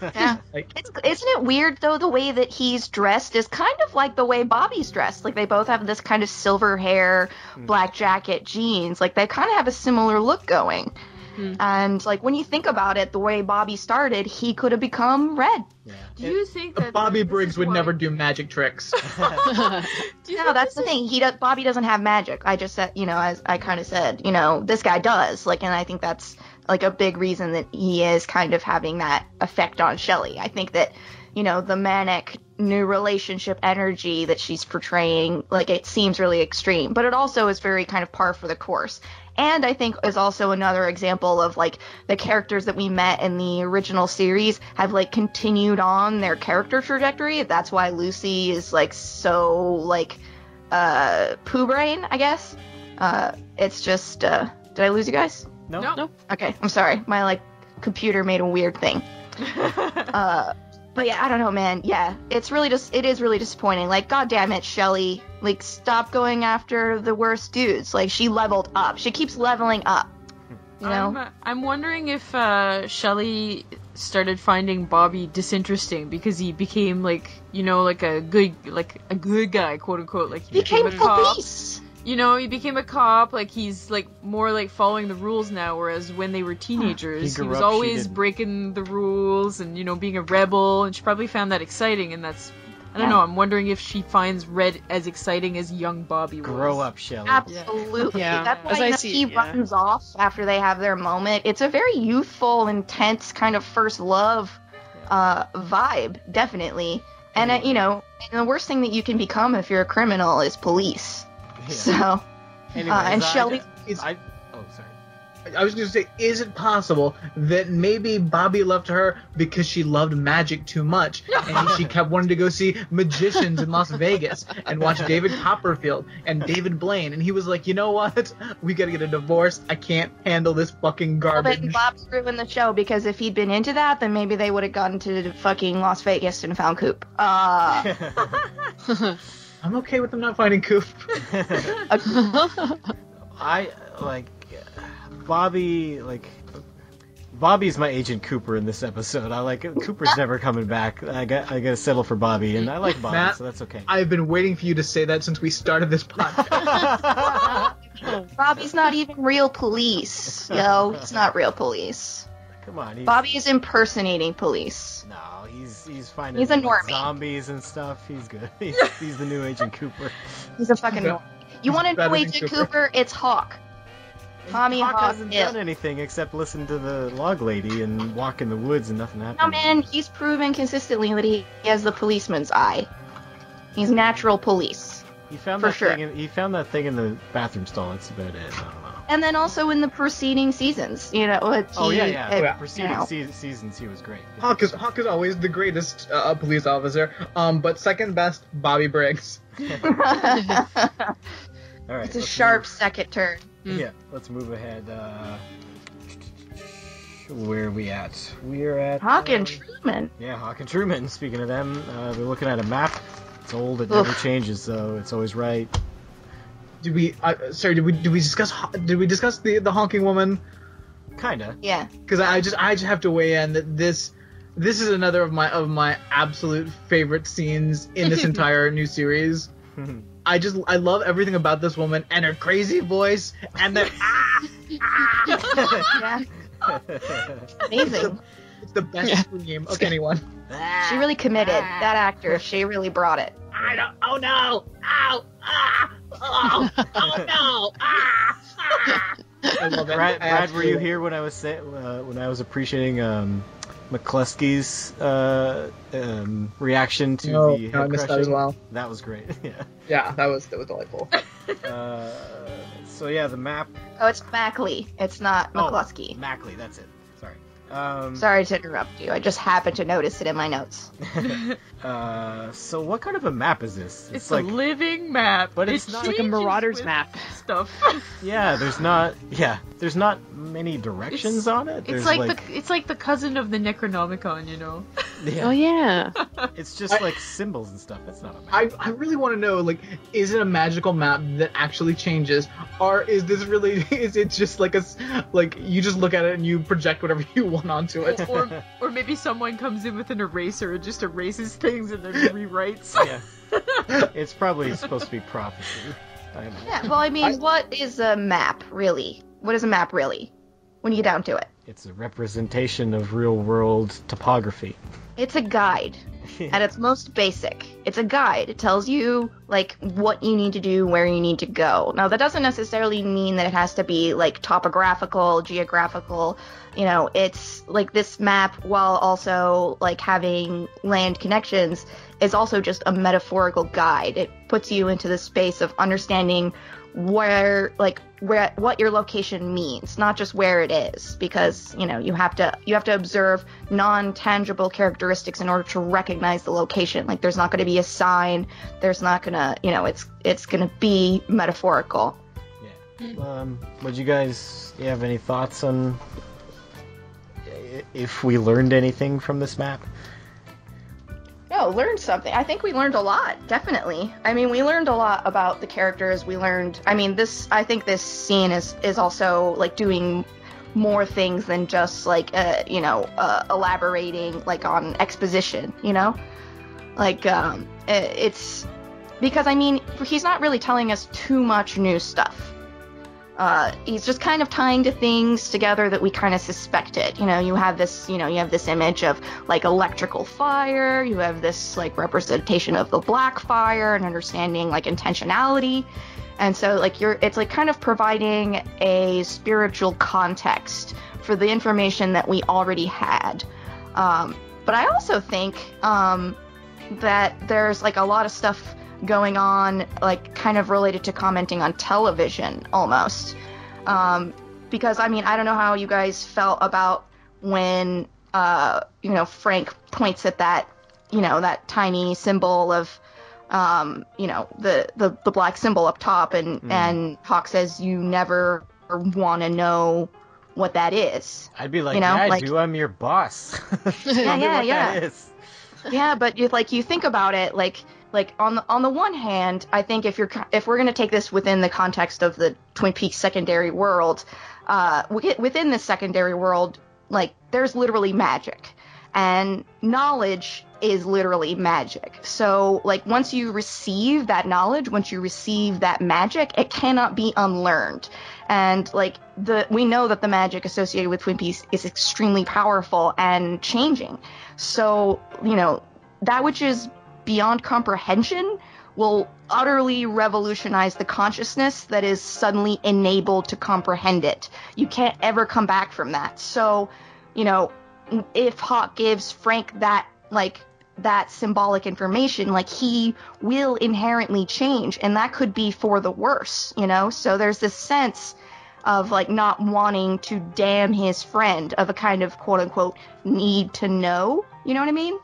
Yeah. Like, Isn't it weird though the way that he's dressed is kind of like the way Bobby's dressed? Like they both have this kind of silver hair, black jacket, jeans. Like they kind of have a similar look going. And like when you think about it, the way Bobby started, he could have become Red. Yeah. Do you think that Bobby this Briggs is would why- never do magic tricks. Do you No, think that's this the is- thing. Bobby doesn't have magic. I just said, as I kind of said, this guy does. Like, and I think that's like a big reason that he is kind of having that effect on Shelley. I think that, the manic new relationship energy that she's portraying, like it seems really extreme, but it also is very kind of par for the course. And I think is also another example of like the characters that we met in the original series have like continued on their character trajectory. That's why Lucy is like so like poo brain, I guess. It's just did I lose you guys? No. Okay, I'm sorry. My like computer made a weird thing. But yeah, I don't know, man. Yeah, it is really disappointing. Like, god damn it, Shelley. Like, stop going after the worst dudes. Like, she leveled up. She keeps leveling up. You know? I'm wondering if Shelley started finding Bobby disinteresting because he became like a good guy, quote unquote. Like he Became a cop. police. He became a cop. Like he's like more like following the rules now, whereas when they were teenagers, He he grew was up, she always didn't. breaking the rules and being a rebel. And she probably found that exciting, and that's. I don't know. I'm wondering if she finds Red as exciting as young Bobby was. Grow up, Shelley. Absolutely. Yeah. That's As why I see he it, yeah. runs off after they have their moment. It's a very youthful, intense kind of first love vibe, definitely. And and the worst thing that you can become if you're a criminal is police. Yeah. So, Anyways, and Shelley. Oh, sorry. I was going to say, is it possible that maybe Bobby loved her because she loved magic too much, and she kept wanting to go see magicians in Las Vegas and watch David Copperfield and David Blaine, and he was like, you know what? We got to get a divorce. I can't handle this fucking But garbage. Bob's ruined the show because if he'd been into that, then maybe they would have gone to fucking Las Vegas and found Coop. I'm okay with them not finding Coop. I like Bobby. Bobby's my Agent Cooper in this episode. I like Cooper's never coming back. I got to settle for Bobby, and I like Bobby, Matt, so that's okay. I've been waiting for you to say that since we started this podcast. Bobby's not even real police. Yo, he's not real police. Come on, Bobby is impersonating police. No, he's finding He's a normie. zombies and stuff. He's good. He's the new Agent Cooper. He's a fucking normie. You want to know Agent Cooper? It's Hawk. Tommy Hawk hasn't done anything except listen to the log lady and walk in the woods and nothing happened. No, man, he's proven consistently that he has the policeman's eye. He's natural police. He found for that sure. he found that thing in the bathroom stall. That's about it. I don't know. And then also in the preceding seasons, Preceding seasons, he was great. Hawk is always the greatest police officer. But second best, Bobby Briggs. All right. It's a sharp second turn. Yeah, let's move ahead. Where are we at? We're at Hawk and Truman. Yeah, Hawk and Truman. Speaking of them, we're looking at a map. It's old. It never changes, though. It's always right. Did we discuss the honking woman? Kinda. Yeah. Because I just have to weigh in that this is another of my absolute favorite scenes in this entire new series. I love everything about this woman and her crazy voice and the Yeah. Amazing. It's the best scream of anyone. She really committed. That actor, she really brought it. Oh no! Ow! Ah! Oh no! Ah! I love it. Brad, were you here when I was when I was appreciating McCluskey's reaction to the head I missed crushing? that as well. That was great. Yeah, that was delightful. So yeah, the map. Oh, it's Mackley. It's not McCluskey. Mackley, that's it. Sorry. Sorry to interrupt you. I just happened to notice it in my notes. So what kind of a map is this? It's like a living map, but it's not like a Marauders map. Stuff. Yeah, there's not many directions on it. It's it's like the cousin of the Necronomicon, you know. Yeah. Oh yeah. It's just like symbols and stuff. That's not a map. I really want to know, like, is it a magical map that actually changes, or is it just like you just look at it and you project whatever you want onto it? Or maybe someone comes in with an eraser and just erases things and then rewrites. Yeah. It's probably supposed to be prophecy. Yeah, well, I mean, what is a map, really? What is a map, really? When you get down to it. It's a representation of real-world topography. It's a guide. At its most basic. It's a guide. It tells you, like, what you need to do, where you need to go. Now, that doesn't necessarily mean that it has to be, like, topographical, geographical. You know, it's, like, this map, while also, like, having land connections, is also just a metaphorical guide. It puts you into the space of understanding what your location means, not just where it is, because you have to observe non-tangible characteristics in order to recognize the location. Like, there's not going to be a sign, there's not gonna, it's gonna be metaphorical. Yeah. Would you guys have any thoughts on if we learned anything from this map? No, learned something. I think we learned a lot, definitely. I mean, we learned a lot about the characters. We learned, I think this scene is also, like, doing more things than just, like, elaborating, like, on exposition, you know? Like, it's, because, I mean, he's not really telling us too much new stuff. He's just kind of tying to things together that we kind of suspected. You have this image of, like, electrical fire. You have this, like, representation of the black fire and understanding, like, intentionality. And so, like, it's, like, kind of providing a spiritual context for the information that we already had. But I also think, that there's, like, a lot of stuff going on, like, kind of related to commenting on television, almost. Because, I mean, I don't know how you guys felt about when, Frank points at that, that tiny symbol of, the black symbol up top, and Hawk says, you never want to know what that is. I'd be like, yeah, I do, I'm your boss. Yeah. Yeah, but you think about it, like on the one hand, I think if we're gonna take this within the context of the Twin Peaks secondary world, within this secondary world, like, there's literally magic, And knowledge is literally magic. So, like, once you receive that knowledge, once you receive that magic, it cannot be unlearned. And, like, we know that the magic associated with Twin Peaks is extremely powerful and changing. So, you know, that which is beyond comprehension will utterly revolutionize the consciousness that is suddenly enabled to comprehend it. You can't ever come back from that. So, you know, if Hawk gives Frank that symbolic information, like, he will inherently change, and that could be for the worse, you know? So there's this sense of, like, not wanting to damn his friend, of a kind of quote-unquote need to know, you know what I mean?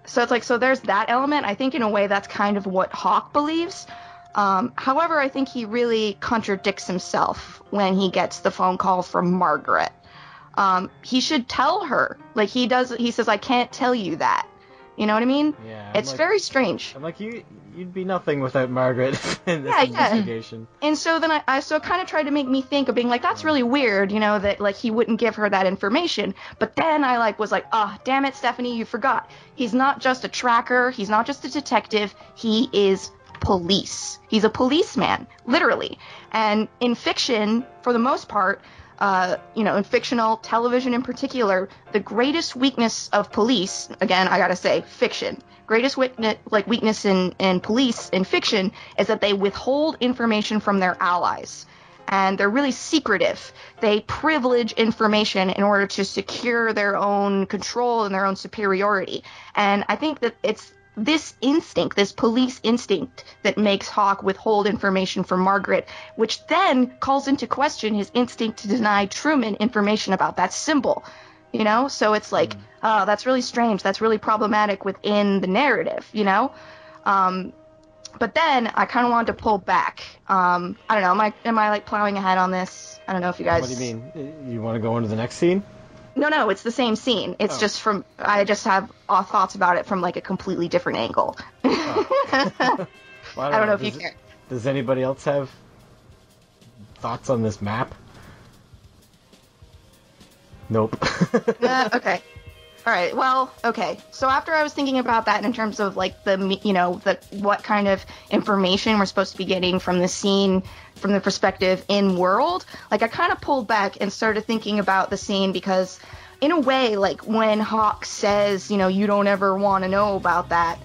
So it's like, so there's that element. I think in a way that's kind of what Hawk believes. However, I think he really contradicts himself when he gets the phone call from Margaret. He should tell her. Like, he says, I can't tell you that. You know what I mean? Yeah. It's very strange. I'm like, you'd be nothing without Margaret in this investigation. And so then I kind of tried to make me think of being like, that's really weird, you know, that, like, he wouldn't give her that information. But then I, was like, damn it, Stephanie, you forgot. He's not just a tracker. He's not just a detective. He is police. He's a policeman, literally. And in fiction, for the most part, you know, in fictional television in particular, the greatest weakness of police, again, I gotta say, fiction, greatest weakness in police in fiction is that they withhold information from their allies. And they're really secretive. They privilege information in order to secure their own control and their own superiority. And I think that it's this instinct, this police instinct, that makes Hawk withhold information from Margaret, which then calls into question his instinct to deny Truman information about that symbol. You know? So it's like, that's really strange. That's really problematic within the narrative, you know? But then I kind of wanted to pull back. I don't know. Am I like plowing ahead on this? I don't know if you guys... What do you mean? You want to go into the next scene? No, it's the same scene. It's just I just have thoughts about it from, like, a completely different angle. Well, I don't know if you care. Does anybody else have thoughts on this map? Nope. Okay. All right. Well, okay. So after I was thinking about that in terms of, like, what kind of information we're supposed to be getting from the scene from the perspective in world, like, I kind of pulled back and started thinking about the scene because, in a way, like, when Hawk says, you know, you don't ever want to know about that,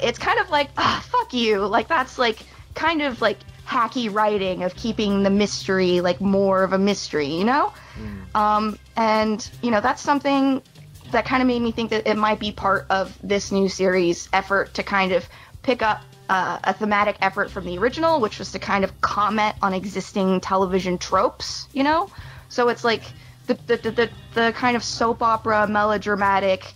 it's kind of like, fuck you. Like, that's, like, kind of, like, hacky writing of keeping the mystery, like, more of a mystery, you know? And, you know, that's something that kind of made me think that it might be part of this new series' effort to kind of pick up a thematic effort from the original, which was to kind of comment on existing television tropes, you know? So it's like the kind of soap opera, melodramatic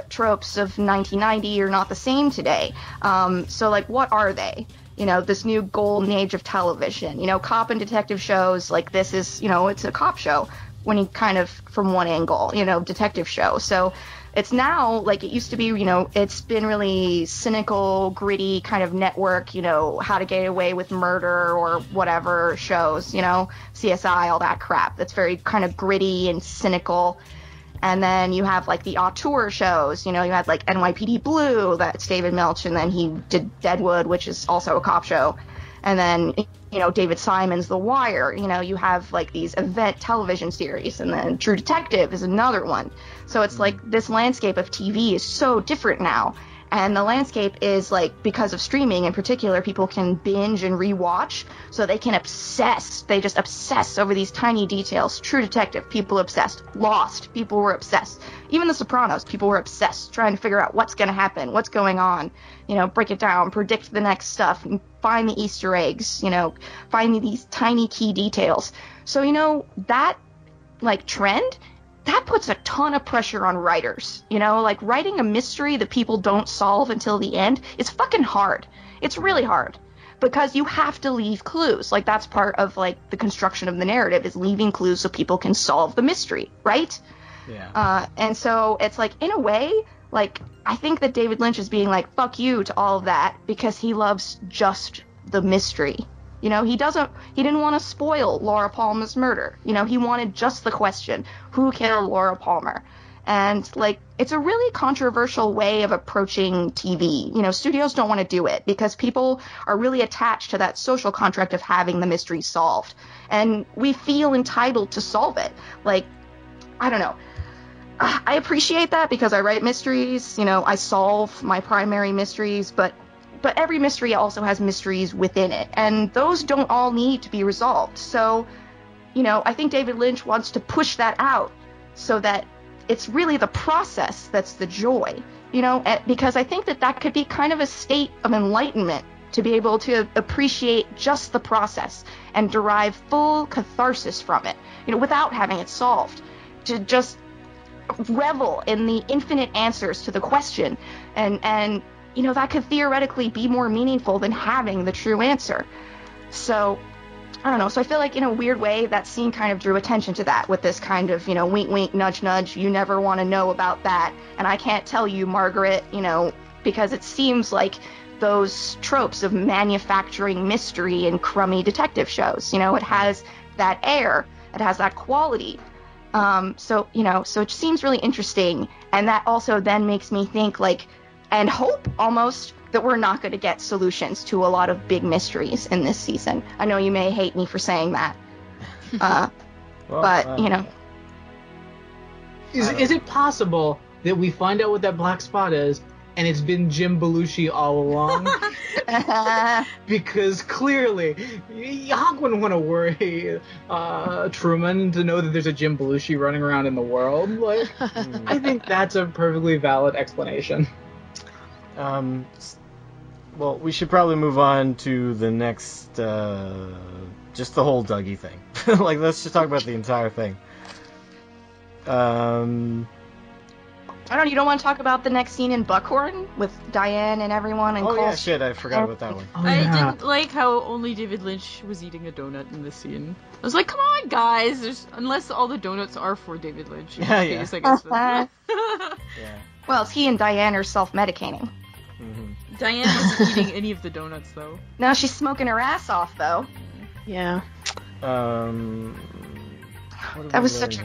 tropes of 1990 are not the same today. So, like, what are they? You know, this new golden age of television. You know, cop and detective shows, like, this is, you know, it's a cop show when you kind of, from one angle, you know, detective show. So it's now, like it used to be, you know, it's been really cynical, gritty kind of network, you know, How to Get Away with Murder or whatever shows, you know, CSI, all that crap. That's very kind of gritty and cynical. And then you have, like, the auteur shows, you know, you had, like, NYPD Blue, that's David Milch, and then he did Deadwood, which is also a cop show. And then, you know, David Simon's The Wire. You know, you have, like, these event television series, and then True Detective is another one. So it's like this landscape of TV is so different now. And the landscape is, like, because of streaming in particular, people can binge and rewatch, so they can obsess. They just obsess over these tiny details. True Detective, people obsessed. Lost, people were obsessed. Even The Sopranos, people were obsessed, trying to figure out what's going to happen, what's going on, you know, break it down, predict the next stuff, and find the Easter eggs, you know, find these tiny key details. So, you know, that, like, trend, that puts a ton of pressure on writers, you know, like, writing a mystery that people don't solve until the end is fucking hard. It's really hard because you have to leave clues. Like, that's part of, like, the construction of the narrative is leaving clues so people can solve the mystery, right? Yeah. And so it's like, in a way, like, I think that David Lynch is being like, fuck you to all of that because he loves just the mystery. You know, he didn't want to spoil Laura Palmer's murder. You know, he wanted just the question, who killed Laura Palmer? And, like, it's a really controversial way of approaching TV. You know, studios don't want to do it because people are really attached to that social contract of having the mystery solved. And we feel entitled to solve it. Like, I don't know. I appreciate that because I write mysteries. You know, I solve my primary mysteries, but every mystery also has mysteries within it, and those don't all need to be resolved. So, you know, I think David Lynch wants to push that out so that it's really the process that's the joy, you know, because I think that could be kind of a state of enlightenment to be able to appreciate just the process and derive full catharsis from it, you know, without having it solved, to just revel in the infinite answers to the question, and you know, that could theoretically be more meaningful than having the true answer. So I don't know. So I feel like in a weird way that scene kind of drew attention to that with this kind of, you know, wink wink nudge nudge, you never want to know about that, and I can't tell you, Margaret, you know, because it seems like those tropes of manufacturing mystery in crummy detective shows. You know, it has that air, it has that quality. So, you know, so it seems really interesting, and that also then makes me think, like, and hope almost that we're not going to get solutions to a lot of big mysteries in this season. I know you may hate me for saying that, but, you know. Is it possible that we find out what that black spot is, and it's been Jim Belushi all along? Because clearly, Hawk wouldn't want to worry Truman to know that there's a Jim Belushi running around in the world. Like, I think that's a perfectly valid explanation. Well, we should probably move on to the next, just the whole Dougie thing. Like, let's just talk about the entire thing. I don't know, you don't want to talk about the next scene in Buckhorn with Diane and everyone and Oh, Cole? yeah, shit, I forgot about that one. Oh, I yeah. didn't like how only David Lynch was eating a donut in this scene. I was like, come on, guys! Unless all the donuts are for David Lynch. In Yeah, this yeah. case, I guess. Yeah. Well, he and Diane are self-medicating. Mm-hmm. Diane wasn't eating any of the donuts, though. No, she's smoking her ass off, though. Yeah. That was such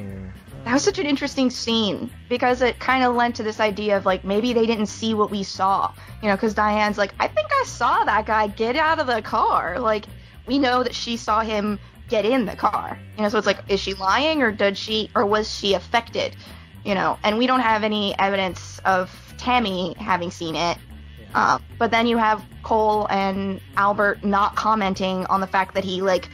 an interesting scene, because it kind of lent to this idea of, like, maybe they didn't see what we saw. You know, because Diane's like, I think I saw that guy get out of the car. Like, we know that she saw him get in the car. You know, so it's like, is she lying, or was she affected? You know, and we don't have any evidence of Tammy having seen it. But then you have Cole and Albert not commenting on the fact that he, like,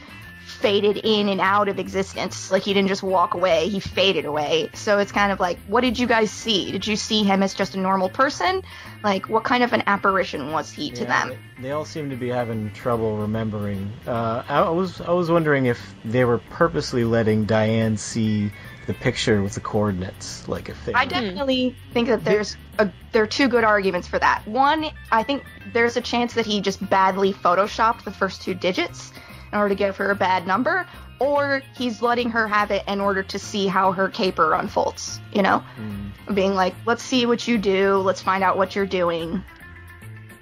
faded in and out of existence. Like, he didn't just walk away, he faded away. So it's kind of like, what did you guys see? Did you see him as just a normal person? Like, what kind of an apparition was he to them? They all seem to be having trouble remembering. I was wondering if they were purposely letting Diane see the picture with the coordinates, like if they. I definitely think that there are two good arguments for that. One, I think there's a chance that he just badly photoshopped the first two digits in order to give her a bad number, or he's letting her have it in order to see how her caper unfolds, you know? Being like, let's see what you do, let's find out what you're doing.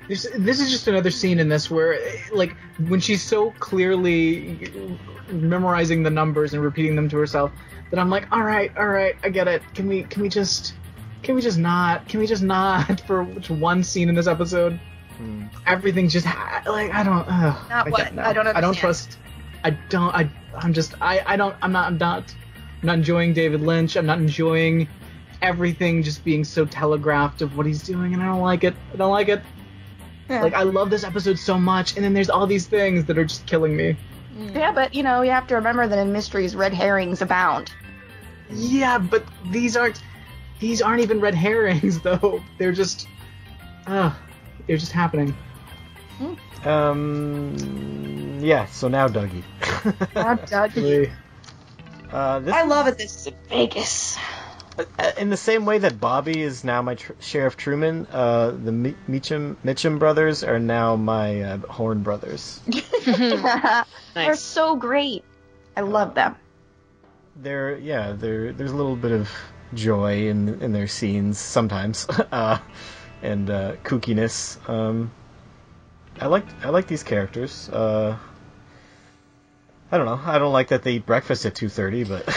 This is just another scene in this where, like, when she's so clearly memorizing the numbers and repeating them to herself, that I'm like, all right, I get it. Can we just not for one scene in this episode? Everything just like, I don't. Not what? I don't understand. I don't trust. I'm not enjoying David Lynch. I'm not enjoying everything just being so telegraphed of what he's doing, and I don't like it. Yeah. Like, I love this episode so much, and then there's all these things that are just killing me. Yeah, but, you know, you have to remember that in mysteries, red herrings abound. Yeah, but these aren't even red herrings, though. They're just happening. Yeah, so now Dougie. Now Dougie. I love it. This is in Vegas. In the same way that Bobby is now my Sheriff Truman, the Mitchum brothers are now my Horn brothers. Nice. They're so great. I love them. There's a little bit of joy in their scenes sometimes, and kookiness. I like these characters. I don't know. I don't like that they eat breakfast at 2:30, but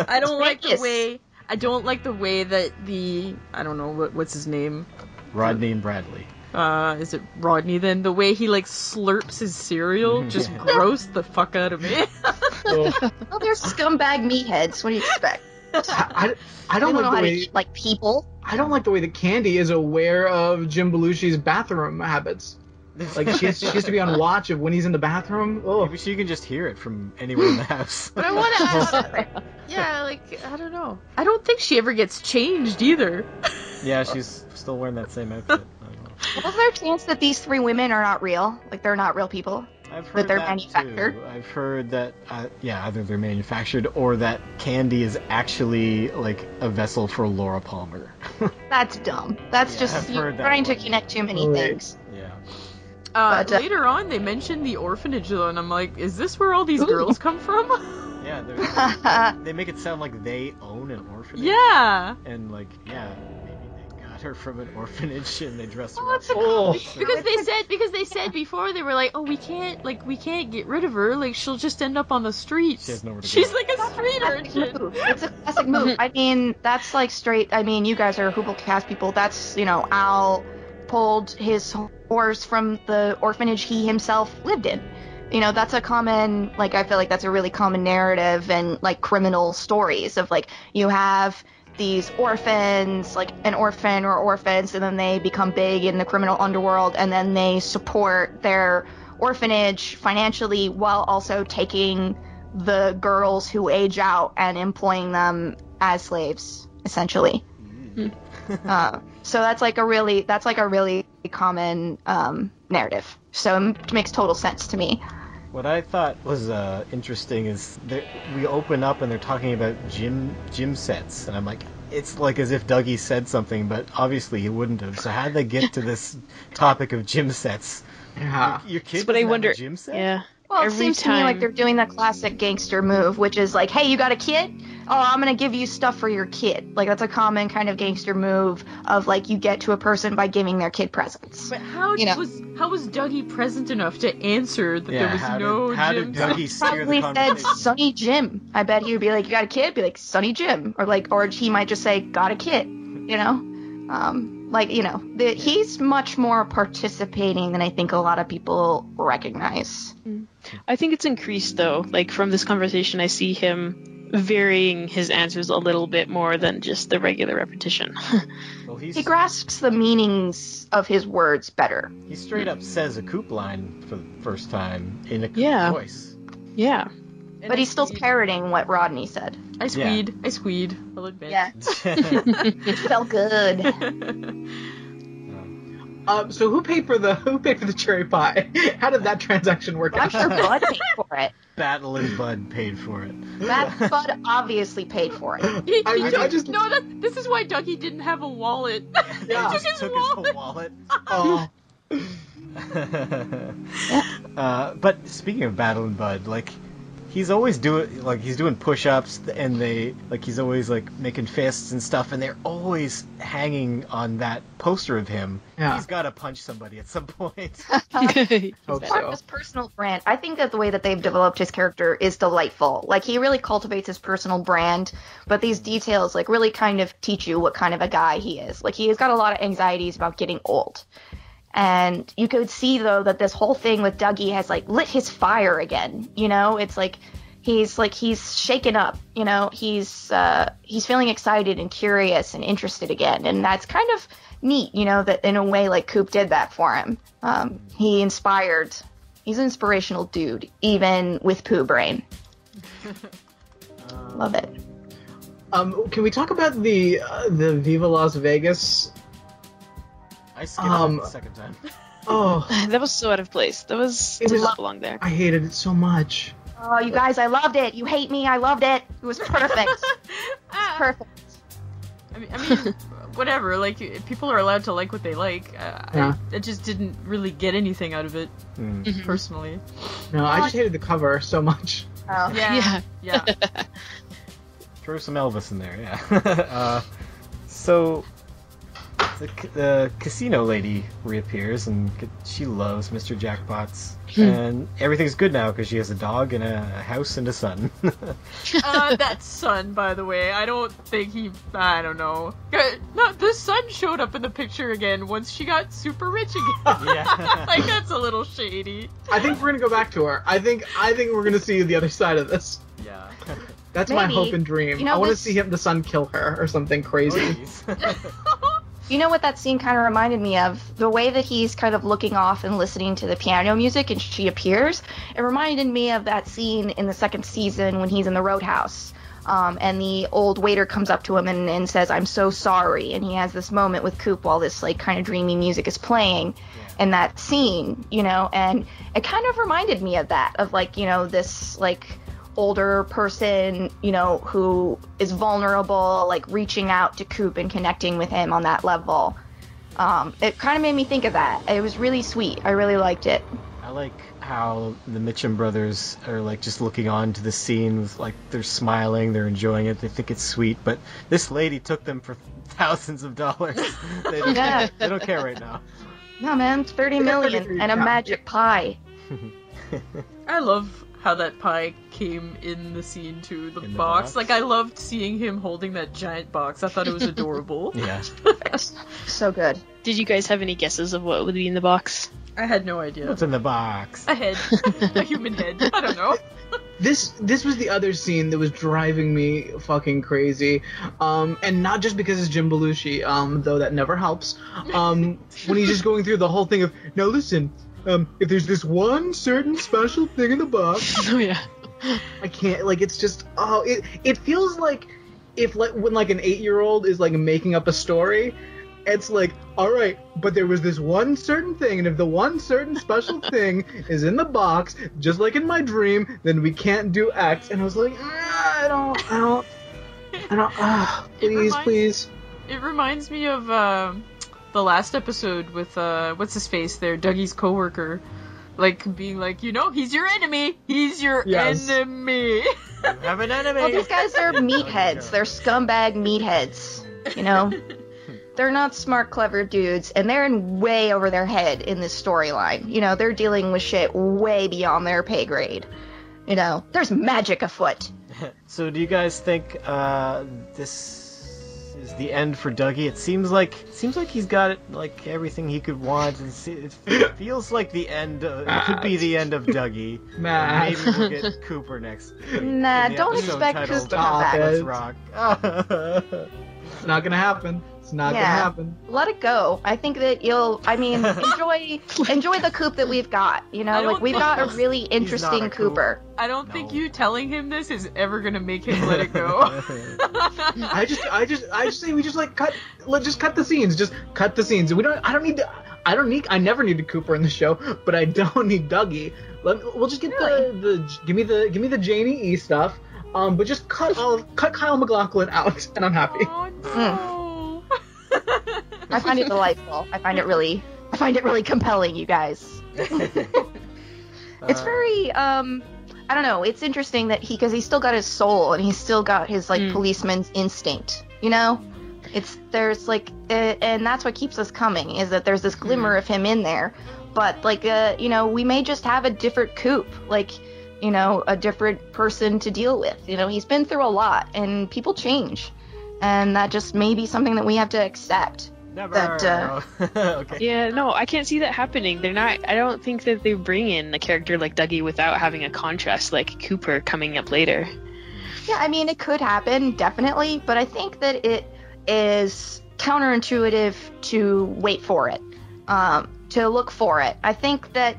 I don't like the way I don't like the way that I don't know what's his name. Rodney and Bradley. Is it Rodney then? The way he like slurps his cereal just grossed the fuck out of me. Well, they're scumbag meatheads. What do you expect? I They don't don't know like how the to way eat like people. I don't like the way that Candy is aware of Jim Belushi's bathroom habits. Like she has to be on watch of when he's in the bathroom. Oh, Maybe she can just hear it from anywhere in the house. But I want to ask, yeah, like I don't know. I don't think she ever gets changed either. Yeah, she's still wearing that same outfit. I don't know. Was there a chance that these three women are not real? Like they're not real people? I've heard they're that manufactured? too. I've heard that, either they're manufactured or that Candy is actually like a vessel for Laura Palmer. That's dumb. That's Yeah, just I've you're heard that trying to one. connect too many Right. things. Yeah. But, Later on, they mentioned the orphanage though, and I'm like, is this where all these girls come from? Yeah, they make it sound like they own an orphanage. Yeah. And like, yeah, maybe they got her from an orphanage and they dress her Oh, up. it's a oh. Because they said before they were like, oh, we can't get rid of her, like she'll just end up on the streets. She has nowhere to She's go. like a street urchin. move. It's a classic move. I mean, that's like straight. I mean, you guys are Hubble cast people. That's, Al pulled his horse from the orphanage he himself lived in. That's a common, like, I feel like that's a really common narrative and, like, criminal stories of, like, you have these orphans, like, an orphan or orphans, and then they become big in the criminal underworld, and then they support their orphanage financially while also taking the girls who age out and employing them as slaves, essentially. So that's like a really common narrative. So it makes total sense to me. What I thought was interesting is we open up and they're talking about gym sets, and I'm like, it's like as if Dougie said something, but obviously he wouldn't have. So how did they get to this topic of gym sets? Yeah. Your kid But I doesn't have wonder. a gym set? Yeah. Well, it Every seems to me like time- they're doing the classic gangster move, which is like, hey, you got a kid? Oh, I'm gonna give you stuff for your kid. Like, that's a common kind of gangster move of, like, you get to a person by giving their kid presents. But how was Dougie present enough to answer that there was how no how gym? did Dougie steer the Probably said conversation? Sonny Jim. I bet he would be like, you got a kid? Be like, Sonny Jim. Or he might just say, got a kid, he's much more participating than I think a lot of people recognize. I think it's increased though. Like from this conversation, I see him varying his answers a little bit more than just the regular repetition. Well, He grasps the meanings of his words better. he straight up says a Coop line for the first time in a Coop Yeah. voice. Yeah. But he's still parroting what Rodney said. I squeed. I'll admit. Yeah. It felt good. So who paid for the cherry pie? How did that transaction work I'm out? sure Bud paid for it. Battle and Bud paid for it. That Bud obviously paid for it. This is why Dougie didn't have a wallet. Yeah. He Just took his took wallet. his whole wallet. But speaking of Battle and Bud, like he's always doing push-ups, and he's always like making fists and stuff, and they're always hanging on that poster of him. Yeah. He's got to punch somebody at some point. Hope Part of so. his personal brand. I think that the way that they've developed his character is delightful. Like, he really cultivates his personal brand, but these details, like, really kind of teach you what kind of a guy he is. Like, he has got a lot of anxieties about getting old. And you could see, though, that this whole thing with Dougie has, like, lit his fire again. It's like he's shaken up. He's feeling excited and curious and interested again. And that's kind of neat, that in a way, like, Coop did that for him. He's an inspirational dude, even with poo brain. Love it. Can we talk about the Viva Las Vegas? I skipped it the second time. Oh, That was so out of place. That It did was- not belong there. I hated it so much. Oh, you guys, I loved it. You hate me. I loved it. It was perfect. Perfect. I mean, whatever. Like, people are allowed to like what they like. Yeah. I just didn't really get anything out of it personally. No, I just hated the cover so much. Oh. Yeah. Throw some Elvis in there, yeah. So the casino lady reappears, and she loves Mr. Jackpots. And everything's good now because she has a dog and a house and a son. That son, by the way, I don't think I don't know. No, the son showed up in the picture again once she got super rich again. Yeah. Like, that's a little shady. I think we're gonna go back to her. I think we're gonna see the other side of this. Yeah. That's my Maybe. hope and dream. You know, I want to this- see the son kill her or something crazy. You know what that scene kind of reminded me of? The way that he's kind of looking off and listening to the piano music and she appears. It reminded me of that scene in the second season when he's in the roadhouse. And the old waiter comes up to him and says, "I'm so sorry." And he has this moment with Coop while this like kind of dreamy music is playing in that scene, you know, and it kind of reminded me of that, of like, you know, this like older person, you know, who is vulnerable, like reaching out to Coop and connecting with him on that level. It kind of made me think of that. It was really sweet. I really liked it. I like how the Mitchum brothers are like just looking on to the scene with like they're smiling, they're enjoying it, they think it's sweet, but this lady took them for thousands of dollars. Yeah. They don't care right now. No, man, 30 million and a magic pie. I love how that pie came in the scene too, the In the box. box? Like, I loved seeing him holding that giant box. I thought it was adorable. Yeah. So good. Did you guys have any guesses of what would be in the box? I had no idea. What's in the box? A head. A human head. I don't know. This was the other scene that was driving me fucking crazy, and not just because it's Jim Belushi, though that never helps. When he's just going through the whole thing of, now listen, if there's this one certain special thing in the box, Oh yeah. I can't, like, it's just, it feels like if, like, when, like, an 8-year-old is, like, making up a story, it's like, alright, but there was this one certain thing, and if the one certain special thing is in the box, just like in my dream, then we can't do X. And I was like, I don't, please. It reminds me of the last episode with what's his face there, Dougie's coworker, like being like, you know, he's your enemy. He's your Yes. enemy. You have an enemy. Well, these guys are meatheads. They're scumbag meatheads. You know? They're not smart, clever dudes, and they're in way over their head in this storyline. You know, they're dealing with shit way beyond their pay grade. You know, there's magic afoot. So do you guys think this is the end for Dougie? It seems like he's got like everything he could want. It feels like the end. It could be the end of Dougie. Matt. Maybe we'll get Cooper next week. Nah, in the don't episode expect titled Coop to come back. Let's Rock. It's not gonna happen. It's not gonna happen. Let it go. I think that enjoy the Coop that we've got. You know, I like don't we've think- got a really not interesting a Coop. Cooper. I don't think No. you telling him this is ever gonna make him let it go. I just say we just like let's just cut the scenes. Just cut the scenes. I never needed Cooper in the show, but I don't need Dougie. We'll just get give me the Janie E stuff. But just cut Kyle MacLachlan out, and I'm happy. Oh no. I find it delightful. I find it really compelling, you guys. It's very I don't know. It's interesting that because he's still got his soul and he's still got his like policeman's instinct. You know, there's like and that's what keeps us coming is that there's this glimmer of him in there. But like you know, we may just have a different Coop, like, you know, a different person to deal with. You know, he's been through a lot and people change, and that just may be something that we have to accept. Never. That, Okay. Yeah, no, I can't see that happening. I don't think that they bring in a character like Dougie without having a contrast like Cooper coming up later. Yeah, I mean, it could happen, definitely, but I think that it is counterintuitive to wait for it, to look for it. I think that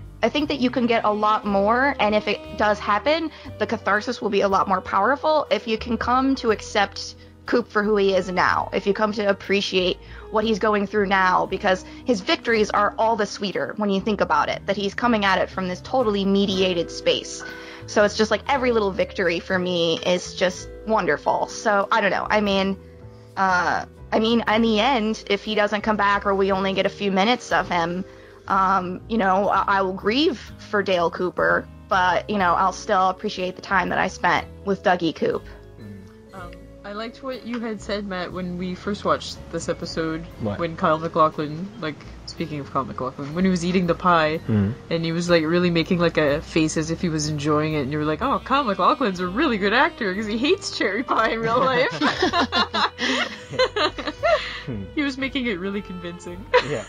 you can get a lot more, and if it does happen, the catharsis will be a lot more powerful if you can come to accept Coop for who he is now, if you come to appreciate what he's going through now, because his victories are all the sweeter when you think about it, that he's coming at it from this totally mediated space. So it's just like every little victory for me is just wonderful. So I don't know. I mean, in the end, if he doesn't come back or we only get a few minutes of him, you know, I will grieve for Dale Cooper, but, you know, I'll still appreciate the time that I spent with Dougie Coop. I liked what you had said, Matt, when we first watched this episode. What? When Kyle MacLachlan, speaking of Kyle MacLachlan, when he was eating the pie, and he was, really making, a face as if he was enjoying it, and you were like, oh, Kyle MacLachlan's a really good actor, because he hates cherry pie in real life. He was making it really convincing. Yeah.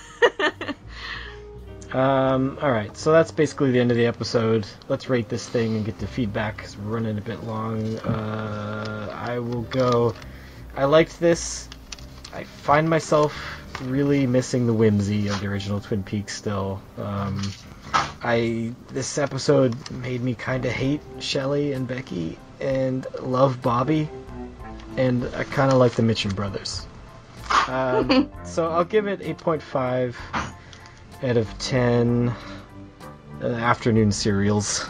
Alright, so that's basically the end of the episode. Let's rate this thing and get to feedback, because we're running a bit long. I will go... I liked this. I find myself really missing the whimsy of the original Twin Peaks still. This episode made me kind of hate Shelley and Becky, and love Bobby, and I kind of like the Mitchum brothers. So I'll give it 8.5 out of 10 afternoon cereals.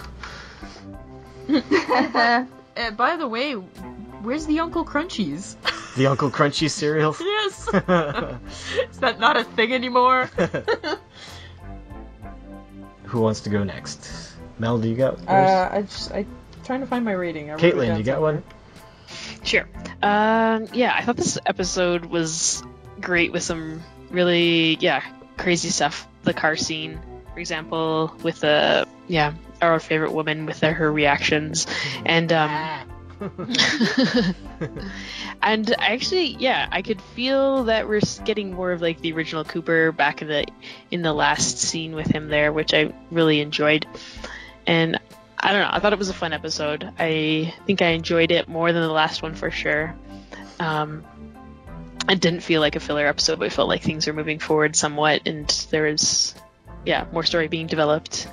By the way, where's the Uncle Crunchies? The Uncle Crunchy cereals? Yes! Is that not a thing anymore? Who wants to go next? Mel, do you got yours? I'm trying to find my rating. Caitlin, you got one? Sure. I thought this episode was great with some really, crazy stuff. The car scene, for example, with our favorite woman with her reactions, and and actually, I could feel that we're getting more of the original Cooper back in the last scene with him there, which I really enjoyed. And I don't know, I thought it was a fun episode. I think I enjoyed it more than the last one for sure. It didn't feel like a filler episode, but it felt like things were moving forward somewhat, and there was, more story being developed.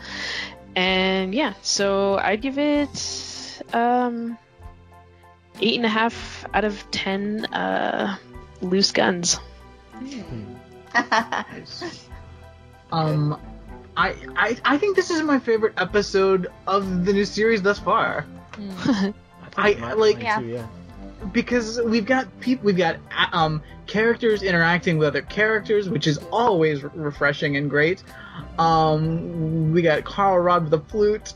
And so I'd give it 8.5 out of 10 loose guns. I think this is my favorite episode of the new series thus far. Because we've got characters interacting with other characters, which is always refreshing and great. We got Carl Rod with the flute,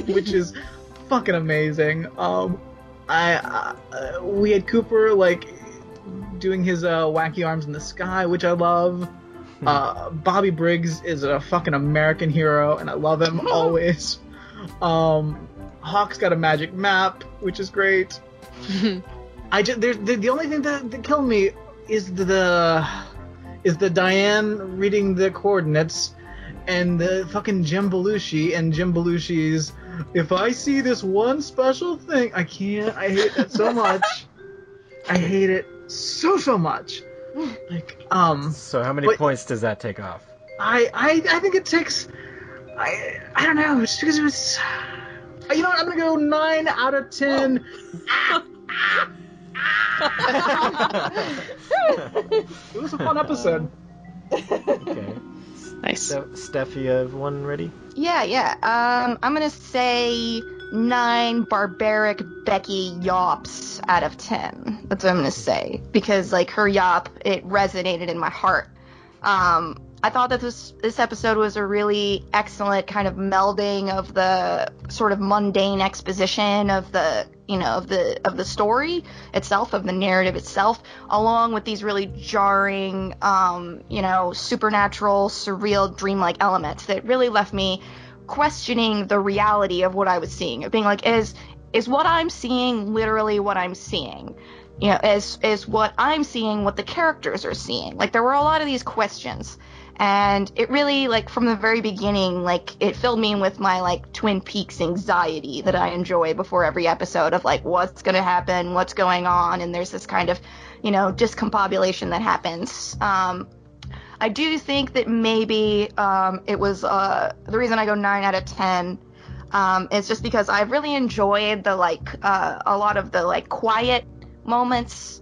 which is fucking amazing. We had Cooper doing his wacky arms in the sky, which I love. Bobby Briggs is a fucking American hero, and I love him always. Hawk's got a magic map, which is great. The only thing that killed me is the Diane reading the coordinates, and the fucking Jim Belushi and Jim Belushi's "if I see this one special thing," I can't. I hate that so much. I hate it so much. So how many points does that take off? I think it takes. I don't know. It's because it was. You know what? I'm gonna go 9 out of 10. It was a fun episode. Okay. Nice. So, Steph, you have one ready? Yeah. I'm gonna say 9 barbaric Becky yops out of 10. That's what I'm gonna say, because her yop, it resonated in my heart. I thought that this episode was a really excellent kind of melding of the sort of mundane exposition of the story itself, of the narrative itself, along with these really jarring, supernatural, surreal, dreamlike elements that really left me questioning the reality of what I was seeing. Of being is what I'm seeing literally what I'm seeing? Is what I'm seeing what the characters are seeing? There were a lot of these questions. And it really, from the very beginning, it filled me with my, Twin Peaks anxiety that I enjoy before every episode of, what's going to happen, what's going on, and there's this kind of, discombobulation that happens. I do think that maybe it was, the reason I go 9 out of 10 is just because I really enjoyed the, a lot of the, quiet moments,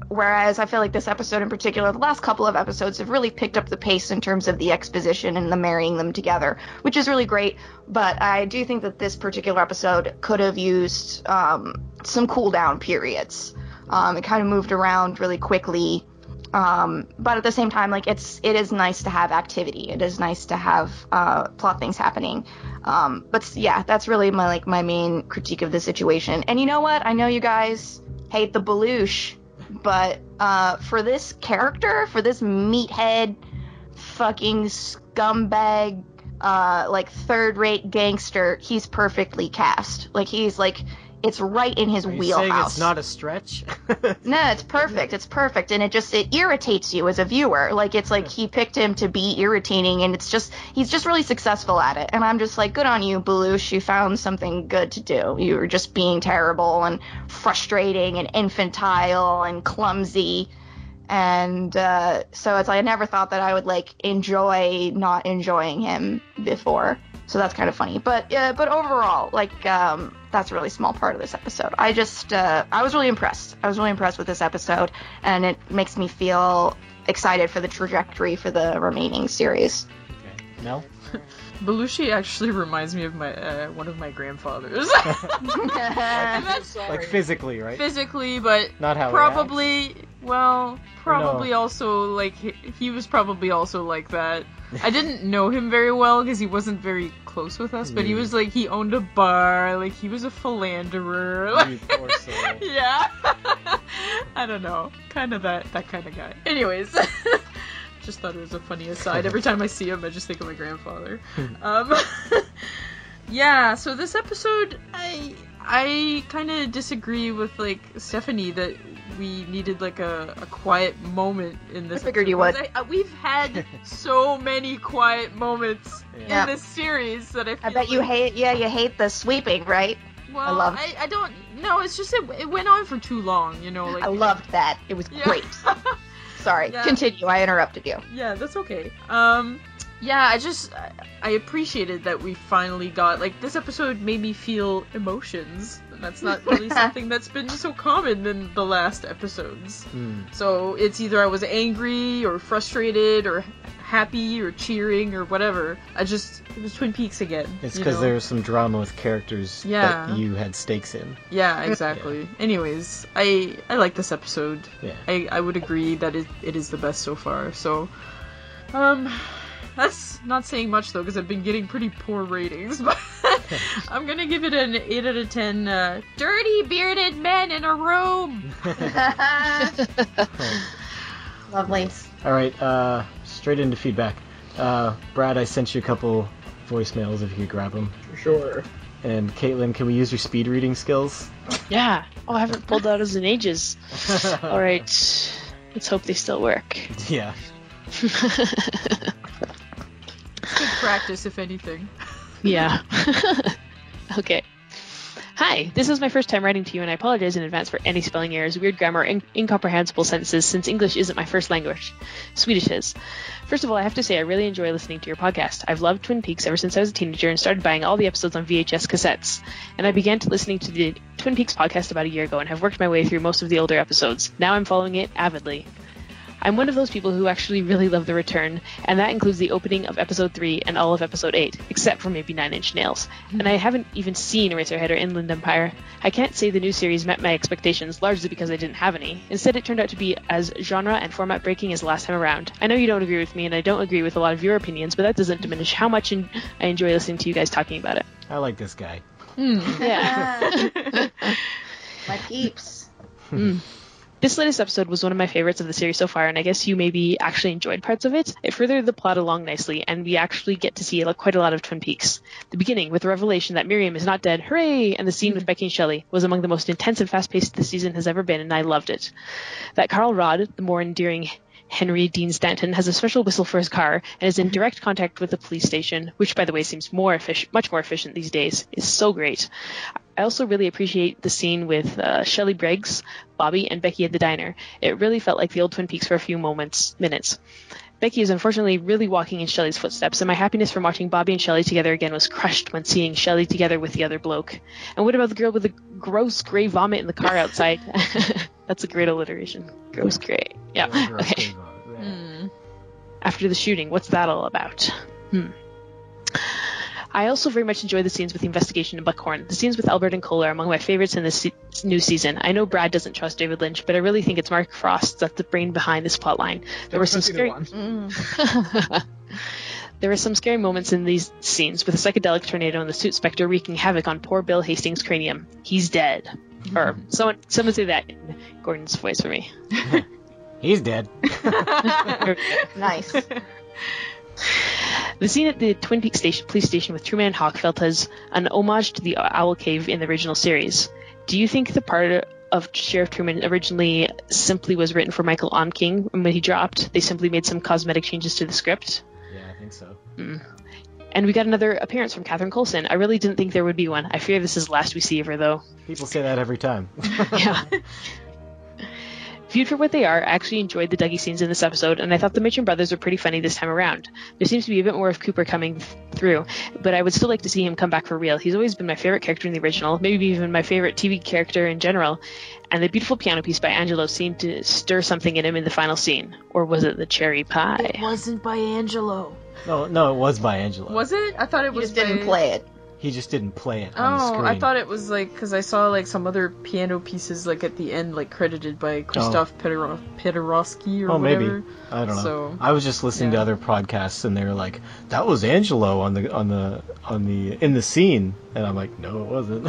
whereas I feel like this episode in particular, the last couple of episodes have really picked up the pace in terms of the exposition and the marrying them together, which is really great. But I do think that this particular episode could have used some cool down periods. It kind of moved around really quickly. But at the same time, like, it is nice to have activity. It is nice to have plot things happening. But yeah, that's really my main critique of the situation. And you know what? I know you guys hate the Belushi, but for this character, for this meathead, fucking scumbag, like third-rate gangster, he's perfectly cast. Like, he's like, it's right in his wheelhouse. Saying it's not a stretch? No, it's perfect. It's perfect, and it irritates you as a viewer. Like, it's like he picked him to be irritating, and he's just really successful at it. And I'm just like, good on you, Belushi. You found something good to do. You were just being terrible and frustrating and infantile and clumsy. And so it's like I never thought that I would like enjoy not enjoying him before. So that's kind of funny. But overall, like, that's a really small part of this episode. I was really impressed. I was really impressed with this episode, and it makes me feel excited for the trajectory for the remaining series. Okay. Mel? Belushi actually reminds me of my one of my grandfathers. Like physically, right? Physically, but not how probably. Well, probably also like he was probably also like that. I didn't know him very well because he wasn't very close with us, but he was like, he owned a bar, like he was a philanderer. Like, you poor soul. Yeah. I don't know. Kind of that kind of guy. Anyways. Just thought it was a funny aside. Every time I see him, I just think of my grandfather. Yeah, so this episode, I kind of disagree with, like, Stephanie that we needed, like, a quiet moment in this I figured episode. you would. We've had so many quiet moments in this series that I feel I bet you hate the sweeping, right? Well, I don't know. It's just it went on for too long, you know. Like, I loved that. It was great. Sorry, continue. I interrupted you. Yeah, that's okay. Yeah, I appreciated that we finally got, like, this episode made me feel emotions. And that's not really something that's been so common in the last episodes. So it's either I was angry or frustrated or happy or cheering or whatever. It was Twin Peaks again. It's because there was some drama with characters that you had stakes in. Yeah, exactly. Anyways, I like this episode. Yeah. I would agree that it is the best so far. So, that's not saying much, though, because I've been getting pretty poor ratings, but I'm gonna give it an 8 out of 10, dirty bearded men in a room! Lovely. Alright, straight into feedback. Brad, I sent you a couple voicemails if you could grab them. For sure. And Caitlin, can we use your speed reading skills? Yeah. Oh, I haven't pulled those in ages. Alright. Let's hope they still work. Yeah. Good practice, if anything. Yeah. Okay. Hi, this is my first time writing to you, and I apologize in advance for any spelling errors, weird grammar, or incomprehensible sentences, since English isn't my first language. Swedish is. First of all, I have to say I really enjoy listening to your podcast. I've loved Twin Peaks ever since I was a teenager and started buying all the episodes on VHS cassettes. And I began listening to the Twin Peaks podcast about a year ago and have worked my way through most of the older episodes. Now I'm following it avidly. I'm one of those people who actually really love The Return, and that includes the opening of Episode 3 and all of Episode 8, except for maybe 9 Inch Nails. And I haven't even seen Eraserhead or Inland Empire. I can't say the new series met my expectations, largely because I didn't have any. Instead, it turned out to be as genre and format breaking as last time around. I know you don't agree with me, and I don't agree with a lot of your opinions, but that doesn't diminish how much I enjoy listening to you guys talking about it. I like this guy. Yeah. My peeps. This latest episode was one of my favorites of the series so far, and I guess you maybe actually enjoyed parts of it. It furthered the plot along nicely, and we actually get to see quite a lot of Twin Peaks. The beginning, with the revelation that Miriam is not dead, hooray! And the scene with Becky and Shelley was among the most intense and fast-paced this season has ever been, and I loved it. That Carl Rodd, the more endearing Henry Dean Stanton, has a special whistle for his car and is in direct contact with the police station, which, by the way, seems much more efficient these days, is so great. I also really appreciate the scene with Shelley Briggs, Bobby, and Becky at the diner. It really felt like the old Twin Peaks for a few minutes. Becky is unfortunately really walking in Shelley's footsteps, and my happiness from watching Bobby and Shelley together again was crushed when seeing Shelley together with the other bloke. And what about the girl with the gross gray vomit in the car outside? That's a great alliteration. Gross gray. Yeah. Okay. After the shooting, what's that all about? I also very much enjoy the scenes with the investigation in Buckhorn. The scenes with Albert and Cole are among my favorites in this new season. I know Brad doesn't trust David Lynch, but I really think it's Mark Frost that's the brain behind this plotline. There were some scary... There were some scary moments in these scenes, with a psychedelic tornado and the suit Spectre wreaking havoc on poor Bill Hastings' cranium. He's dead. Or someone say that in Gordon's voice for me. He's dead. Nice. The scene at the Twin Peaks police station with Truman and Hawk felt as an homage to the Owl Cave in the original series. Do you think the part of Sheriff Truman originally simply was written for Michael Onking, and when he dropped, they simply made some cosmetic changes to the script? Yeah, I think so. And we got another appearance from Catherine Coulson. I really didn't think there would be one. I fear this is the last we see of her, though. People say that every time. Yeah. Viewed for what they are, I actually enjoyed the Dougie scenes in this episode, and I thought the Mitchum brothers were pretty funny this time around. There seems to be a bit more of Cooper coming through, but I would still like to see him come back for real. He's always been my favorite character in the original, maybe even my favorite TV character in general, and the beautiful piano piece by Angelo seemed to stir something in him in the final scene. Or was it the cherry pie? It wasn't by Angelo. No, it was by Angelo. Was it? I thought it was Just didn't play it. He just didn't play it on the screen. I thought it was like, because I saw like some other piano pieces like at the end, like credited by Krzysztof Pedarowski or whatever. Maybe. I don't know. So, I was just listening to other podcasts, and they were like, "That was Angelo in the scene," and I'm like, "No, it wasn't."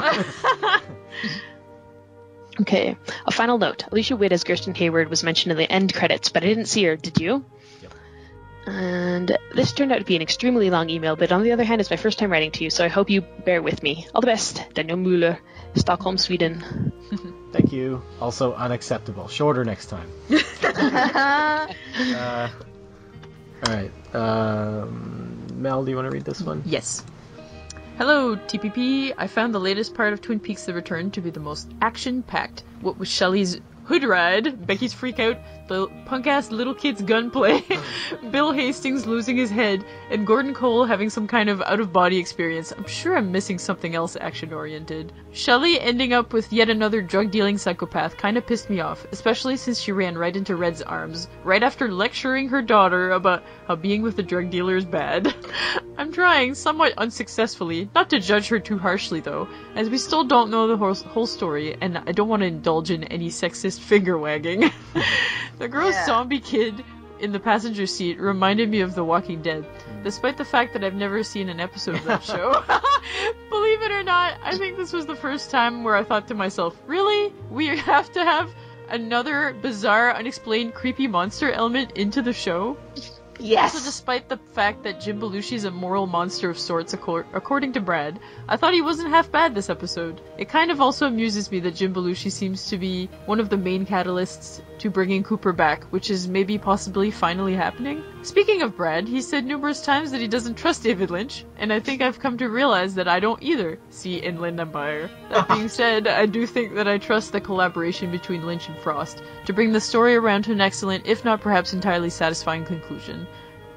Okay, a final note. Alicia Witt as Kirsten Hayward was mentioned in the end credits, but I didn't see her. Did you? Yep. And this turned out to be an extremely long email, but on the other hand, it's my first time writing to you, so I hope you bear with me. All the best, Daniel Müller, Stockholm, Sweden. Thank you. Also unacceptable. Shorter next time. Alright. Mel, do you want to read this one? yes. Hello, TPP. I found the latest part of Twin Peaks The Return to be the most action-packed. What with Shelley's hood ride, Becky's freak-out, the punk-ass little kid's gunplay, Bill Hastings losing his head, and Gordon Cole having some kind of out-of-body experience. I'm sure I'm missing something else action-oriented. Shelley ending up with yet another drug-dealing psychopath kinda pissed me off, especially since she ran right into Red's arms, right after lecturing her daughter about how being with a drug dealer is bad. I'm trying, somewhat unsuccessfully, not to judge her too harshly though, as we still don't know the whole story, and I don't want to indulge in any sexist finger-wagging. The gross zombie kid in the passenger seat reminded me of The Walking Dead, despite the fact that I've never seen an episode of that show. Believe it or not, I think this was the first time where I thought to myself, really? We have to have another bizarre, unexplained, creepy monster element into the show? Yes. Also, despite the fact that Jim Belushi's a moral monster of sorts, according to Brad, I thought he wasn't half bad this episode. It kind of also amuses me that Jim Belushi seems to be one of the main catalysts to bringing Cooper back, which is maybe possibly finally happening. Speaking of Brad, he said numerous times that he doesn't trust David Lynch, and I think I've come to realize that I don't either. See Inland Empire. That being said, I do think that I trust the collaboration between Lynch and Frost to bring the story around to an excellent, if not perhaps entirely satisfying conclusion.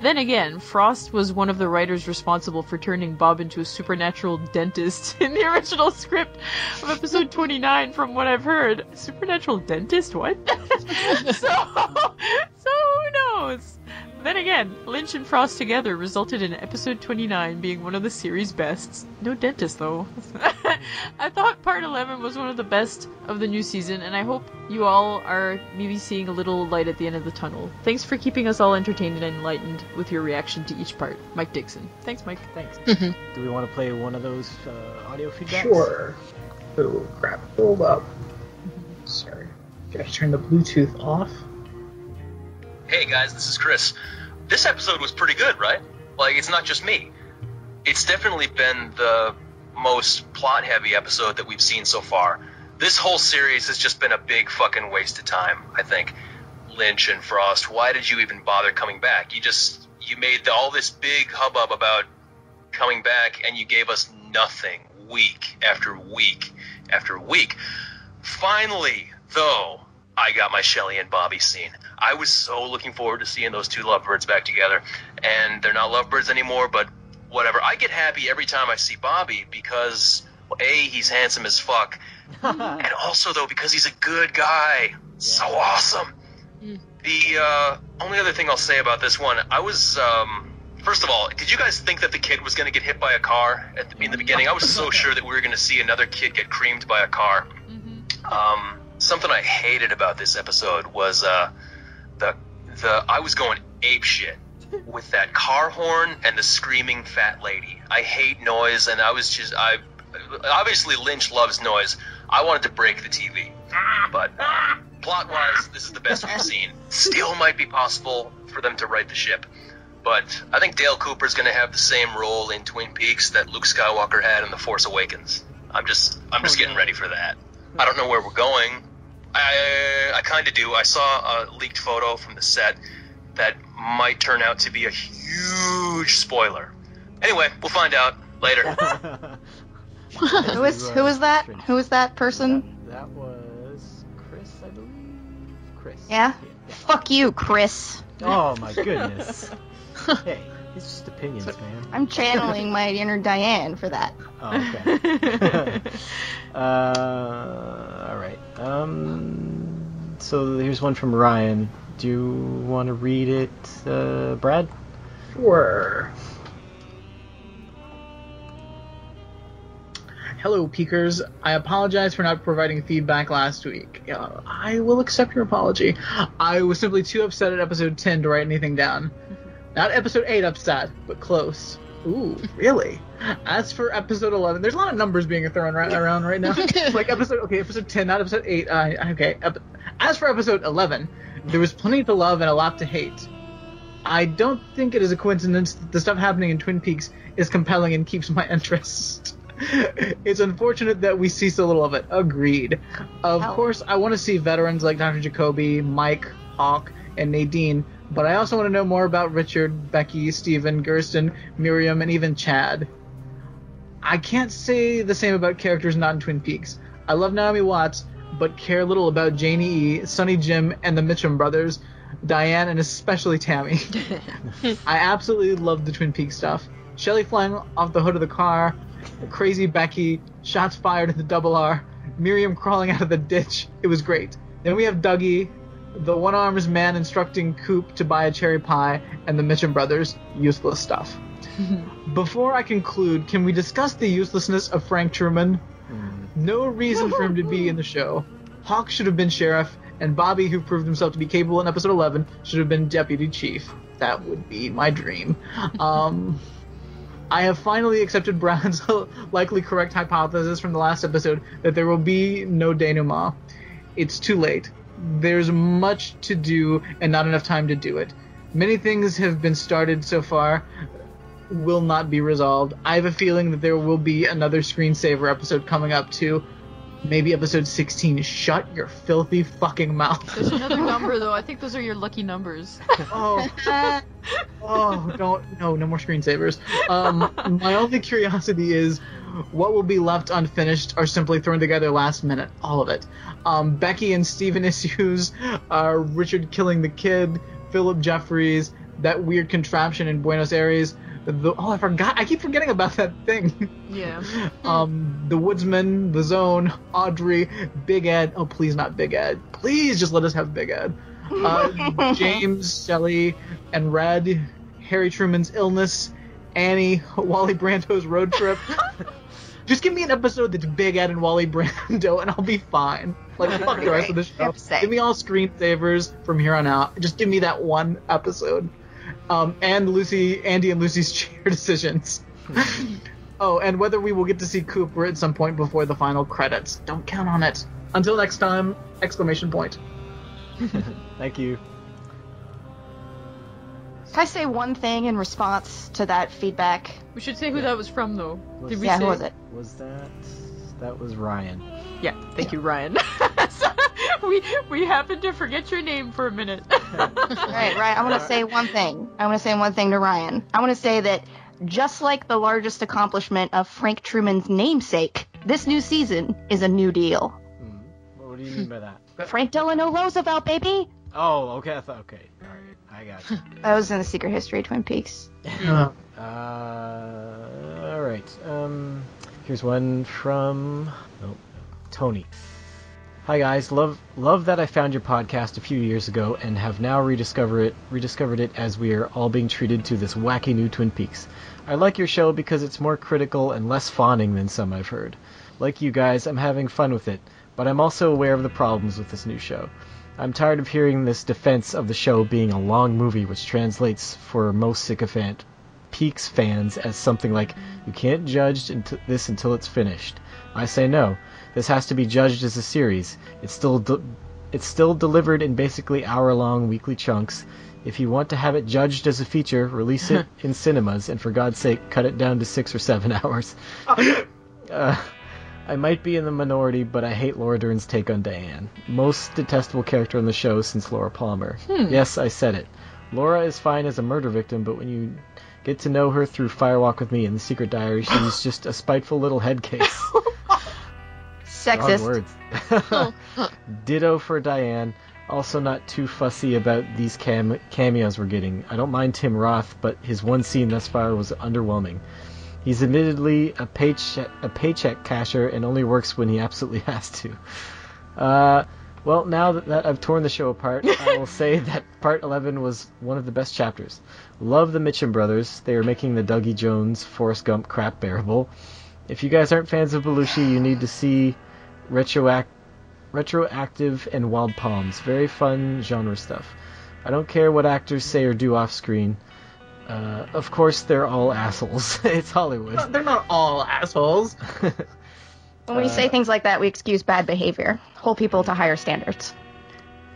Then again, Frost was one of the writers responsible for turning Bob into a supernatural dentist in the original script of episode 29, from what I've heard. Supernatural dentist? What? So who knows? Then again, Lynch and Frost together resulted in episode 29 being one of the series' bests. No dentist, though. I thought part 11 was one of the best of the new season, and I hope you all are maybe seeing a little light at the end of the tunnel. Thanks for keeping us all entertained and enlightened with your reaction to each part. Mike Dixon. Thanks, Mike. Thanks. Do we want to play one of those audio feedbacks? Sure. Oh, crap. Hold up. Sorry. Gotta turn the Bluetooth off. Hey guys, this is Chris. This episode was pretty good, right? Like, it's not just me. It's definitely been the most plot-heavy episode that we've seen so far. This whole series has just been a big fucking waste of time, I think. Lynch and Frost, why did you even bother coming back? You made all this big hubbub about coming back, and you gave us nothing week after week after week. Finally, though, I got my Shelley and Bobby scene. I was so looking forward to seeing those two lovebirds back together, and they're not lovebirds anymore, but whatever. I get happy every time I see Bobby because, well, A, he's handsome as fuck, and also, though, because he's a good guy. Yeah. So awesome. The only other thing I'll say about this one, I was First of all, did you guys think that the kid was going to get hit by a car in the beginning? I was so sure that we were going to see another kid get creamed by a car. Something I hated about this episode was I was going ape shit with that car horn and the screaming fat lady. I hate noise, and obviously Lynch loves noise. I wanted to break the TV, but plot-wise, this is the best we've seen. Still might be possible for them to right the ship, but I think Dale Cooper's going to have the same role in Twin Peaks that Luke Skywalker had in The Force Awakens. I'm just getting ready for that. I don't know where we're going. I kind of do. I saw a leaked photo from the set that might turn out to be a huge spoiler. Anyway, we'll find out later. Who is that? Who is that person? That was Chris, I believe. Chris. Yeah? Fuck you, Chris. Oh my goodness. Hey, it's just opinions, man. I'm channeling my inner Diane for that. Oh, okay. All right. So here's one from Ryan. Do you want to read it, Brad? Sure. Hello, Peekers. I apologize for not providing feedback last week. I will accept your apology. I was simply too upset at episode 10 to write anything down. Not episode 8 upset, but close. Ooh, really? As for episode 11, there's a lot of numbers being thrown around right now. Like episode 10, not episode 8. Okay. As for episode 11, there was plenty to love and a lot to hate. I don't think it is a coincidence that the stuff happening in Twin Peaks is compelling and keeps my interest. It's unfortunate that we see so little of it. Agreed. Of course, I want to see veterans like Dr. Jacoby, Mike, Hawk, and Nadine, but I also want to know more about Richard, Becky, Steven, Gersten, Miriam, and even Chad. I can't say the same about characters not in Twin Peaks. I love Naomi Watts, but care little about Janie E., Sonny Jim, and the Mitchum brothers, Diane, and especially Tammy. I absolutely love the Twin Peaks stuff. Shelley flying off the hood of the car, crazy Becky, shots fired at the Double R, Miriam crawling out of the ditch. It was great. Then we have Dougie, the one-armed man instructing Coop to buy a cherry pie, and the Mitchum brothers. Useless stuff. Before I conclude, can we discuss the uselessness of Frank Truman? No reason for him to be in the show. Hawk should have been sheriff, and Bobby, who proved himself to be capable in episode 11, should have been deputy chief. That would be my dream. I have finally accepted Brown's likely correct hypothesis from the last episode that there will be no denouement. It's too late. There's much to do and not enough time to do it. Many things have been started so far, will not be resolved. I have a feeling that there will be another screensaver episode coming up too. Maybe episode 16. Shut your filthy fucking mouth. There's another number though. I think those are your lucky numbers. No more screensavers. My only curiosity is what will be left unfinished or simply thrown together last minute. All of it. Becky and Steven issues, Richard killing the kid, Philip Jeffries, that weird contraption in Buenos Aires. I forgot. I keep forgetting about that thing. Yeah. The Woodsman, the Zone, Audrey, Big Ed. Oh, please not Big Ed. Please just let us have Big Ed. James, Shelley, and Red. Harry Truman's illness. Annie, Wally Brando's road trip. Just give me an episode that's Big Ed and Wally Brando, and I'll be fine. Like, fuck the rest of the show. Give me all screensavers from here on out. Just give me that one episode. And Andy and Lucy's chair decisions. Oh, and whether we will get to see Cooper at some point before the final credits. Don't count on it. Until next time! Exclamation point. Thank you. Can I say one thing in response to that feedback? We should say who that was from, though. Did we Yeah, say? who was it? That was Ryan. Yeah, thank you, Ryan. we happened to forget your name for a minute. Right. I want to say one thing. To Ryan. I want to say that just like the largest accomplishment of Frank Truman's namesake, this new season is a new deal. What do you mean by that? Frank Delano Roosevelt, baby! Oh, okay. Okay. All right. I got you. That was in the Secret History of Twin Peaks. All right. Here's one from Tony. Hi guys, love that I found your podcast a few years ago and have now rediscovered it as we are all being treated to this wacky new Twin Peaks. I like your show because it's more critical and less fawning than some I've heard. Like you guys, I'm having fun with it, but I'm also aware of the problems with this new show. I'm tired of hearing this defense of the show being a long movie, which translates for most sycophant Peaks fans as something like, you can't judge this until it's finished. I say no. This has to be judged as a series. It's still delivered in basically hour-long weekly chunks. If you want to have it judged as a feature, release it in cinemas, and for God's sake, cut it down to 6 or 7 hours. I might be in the minority, but I hate Laura Dern's take on Diane. Most detestable character on the show since Laura Palmer. Yes, I said it. Laura is fine as a murder victim, but when you get to know her through Firewalk with Me and The Secret Diary, she's just a spiteful little head case. Sexist. Words. Ditto for Diane. Also not too fussy about these cameos we're getting. I don't mind Tim Roth, but his one scene thus far was underwhelming. He's admittedly a paycheck casher and only works when he absolutely has to. Well, now that I've torn the show apart, I will say that Part 11 was one of the best chapters. Love the Mitchum brothers. They are making the Dougie Jones, Forrest Gump crap bearable. If you guys aren't fans of Belushi, you need to see Retroactive and Wild Palms. Very fun genre stuff. I don't care what actors say or do off screen. Of course, they're all assholes. It's Hollywood. No, they're not all assholes. When we say things like that, we excuse bad behavior. Hold people to higher standards.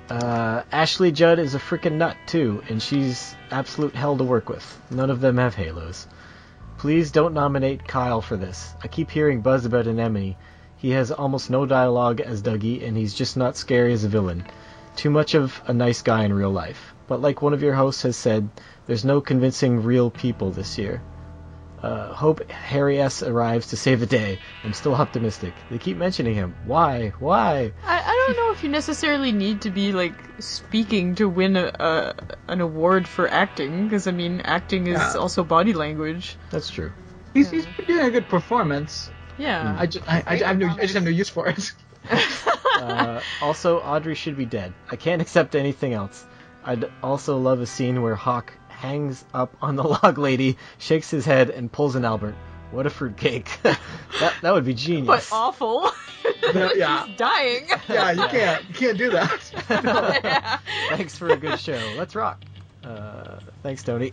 Ashley Judd is a freaking nut, too, and she's absolute hell to work with. None of them have halos. Please don't nominate Kyle for this. I keep hearing buzz about Anemone. He has almost no dialogue as Dougie, and he's just not scary as a villain. Too much of a nice guy in real life. But like one of your hosts has said, there's no convincing real people this year. Hope Harry S. arrives to save the day. I'm still optimistic. They keep mentioning him. Why? Why? I don't know if you necessarily need to be, like, speaking to win an award for acting, because, I mean, acting is also body language. That's true. He's doing a good performance. Yeah. I just have no use for it. Also, Audrey should be dead. I can't accept anything else. I'd also love a scene where Hawk hangs up on the log lady, shakes his head, and pulls an Albert. What a fruitcake. that would be genius. But awful. Yeah. He's dying. Yeah, you can't do that. Yeah. Thanks for a good show. Let's rock. Thanks, Tony.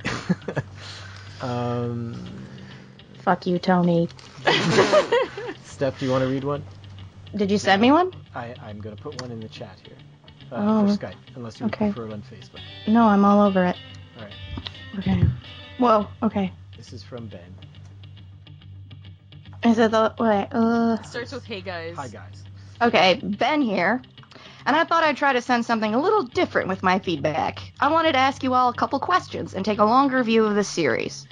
Fuck you, Tony. Steph, do you want to read one? Did you send me one? I'm going to put one in the chat here. For Skype, unless you prefer it on Facebook. No, I'm all over it. Alright. Okay. Whoa, okay. This is from Ben. Is it the... Wait, Starts with hey guys. Hi, guys. Okay, Ben here. And I thought I'd try to send something a little different with my feedback. I wanted to ask you all a couple questions and take a longer view of the series.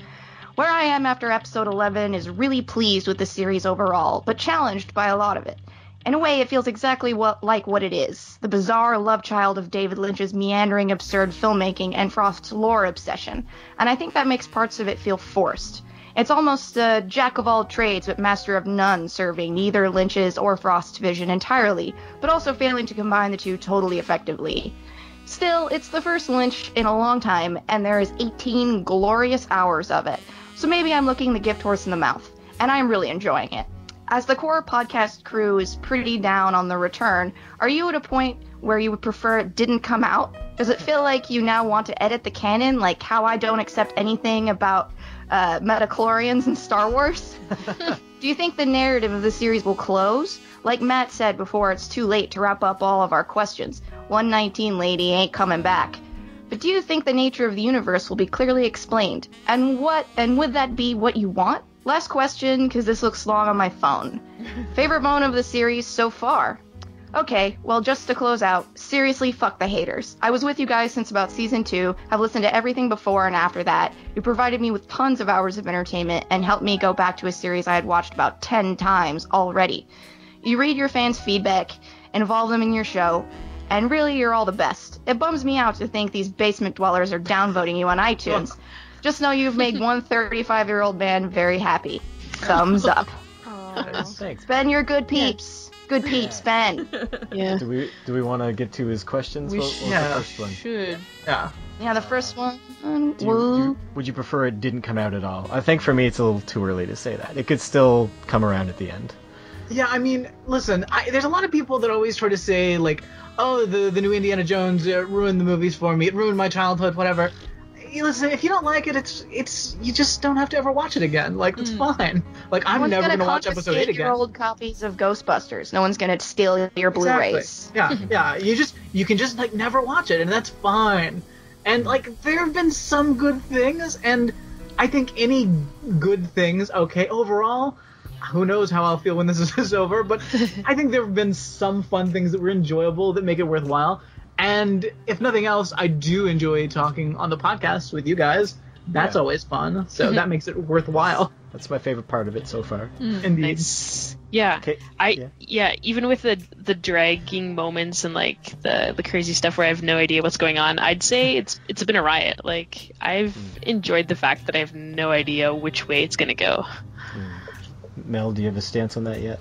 Where I am after episode 11 is really pleased with the series overall, but challenged by a lot of it. In a way, it feels exactly like what it is, the bizarre love child of David Lynch's meandering, absurd filmmaking and Frost's lore obsession, and I think that makes parts of it feel forced. It's almost a jack of all trades but master of none, serving neither Lynch's or Frost's vision entirely, but also failing to combine the two totally effectively. Still, it's the first Lynch in a long time, and there is 18 glorious hours of it, so maybe I'm looking the gift horse in the mouth, and I'm really enjoying it. As the core podcast crew is pretty down on the return, are you at a point where you would prefer it didn't come out? Does it feel like you now want to edit the canon, like how I don't accept anything about metachlorians in Star Wars? Do you think the narrative of the series will close? Like Matt said before, it's too late to wrap up all of our questions. 119 lady ain't coming back. But do you think the nature of the universe will be clearly explained? And would that be what you want? Last question, because this looks long on my phone. Favorite moment of the series so far? Okay, well, just to close out, seriously, fuck the haters. I was with you guys since about season 2, have listened to everything before and after that. You provided me with tons of hours of entertainment and helped me go back to a series I had watched about 10 times already. You read your fans' feedback, involve them in your show, and really, you're all the best. It bums me out to think these basement dwellers are downvoting you on iTunes. Just know you've made one 35-year-old man very happy. Thumbs up. Thanks. Ben, you're good peeps. Good peeps, Ben. Yeah. Do we want to get to his questions? We What was the yeah. first one? should. Yeah. Yeah, the first one. Would you prefer it didn't come out at all? I think for me it's a little too early to say that. It could still come around at the end. Yeah, I mean, listen, there's a lot of people that always try to say, like, oh, the new Indiana Jones ruined the movies for me, it ruined my childhood, whatever. Listen, if you don't like it, it's you just don't have to ever watch it again. Like, it's fine. Like, I'm never going to watch episode 8 again. Your old copies of Ghostbusters. No one's going to steal your Blu-rays. Exactly. Yeah, you can just, like, never watch it, and that's fine. And, like, there have been some good things, and I think any good things, okay, overall, who knows how I'll feel when this is over, but I think there have been some fun things that were enjoyable that make it worthwhile. And if nothing else, I do enjoy talking on the podcast with you guys. That's always fun, so that makes it worthwhile. That's my favorite part of it so far. Indeed. Nice. Yeah. Okay. Even with the dragging moments and like the crazy stuff where I have no idea what's going on, I'd say it's been a riot. Like, I've enjoyed the fact that I have no idea which way it's gonna go. Mel, do you have a stance on that yet?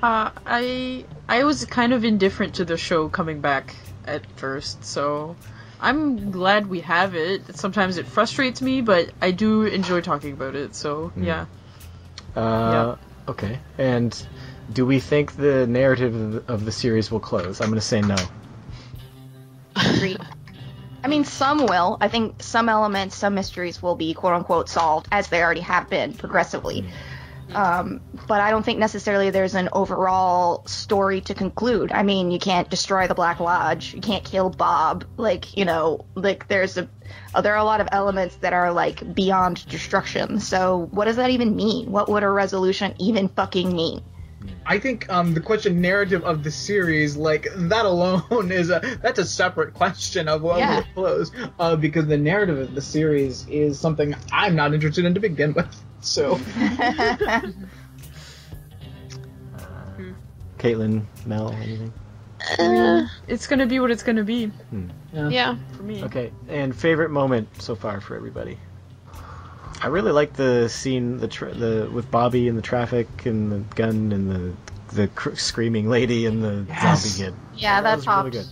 I was kind of indifferent to the show coming back at first, so I'm glad we have it. Sometimes it frustrates me, but I do enjoy talking about it, so yeah. Okay. And do we think the narrative of the series will close? I'm going to say no. Agreed. I mean, some will. I think some elements, some mysteries will be quote-unquote solved, as they already have been progressively. But I don't think necessarily there's an overall story to conclude. I mean, you can't destroy the Black Lodge. You can't kill Bob. Like, you know, like there are a lot of elements that are like beyond destruction. So what does that even mean? What would a resolution even fucking mean? I think the question narrative of the series, like, that alone that's a separate question of what will close, because the narrative of the series is something I'm not interested in to begin with. So, Caitlin, Mel, anything? It's gonna be what it's gonna be. Yeah. For me. Okay, and favorite moment so far for everybody? I really like the scene with Bobby and the traffic and the gun and the screaming lady and the zombie kid. Yeah, that was really good.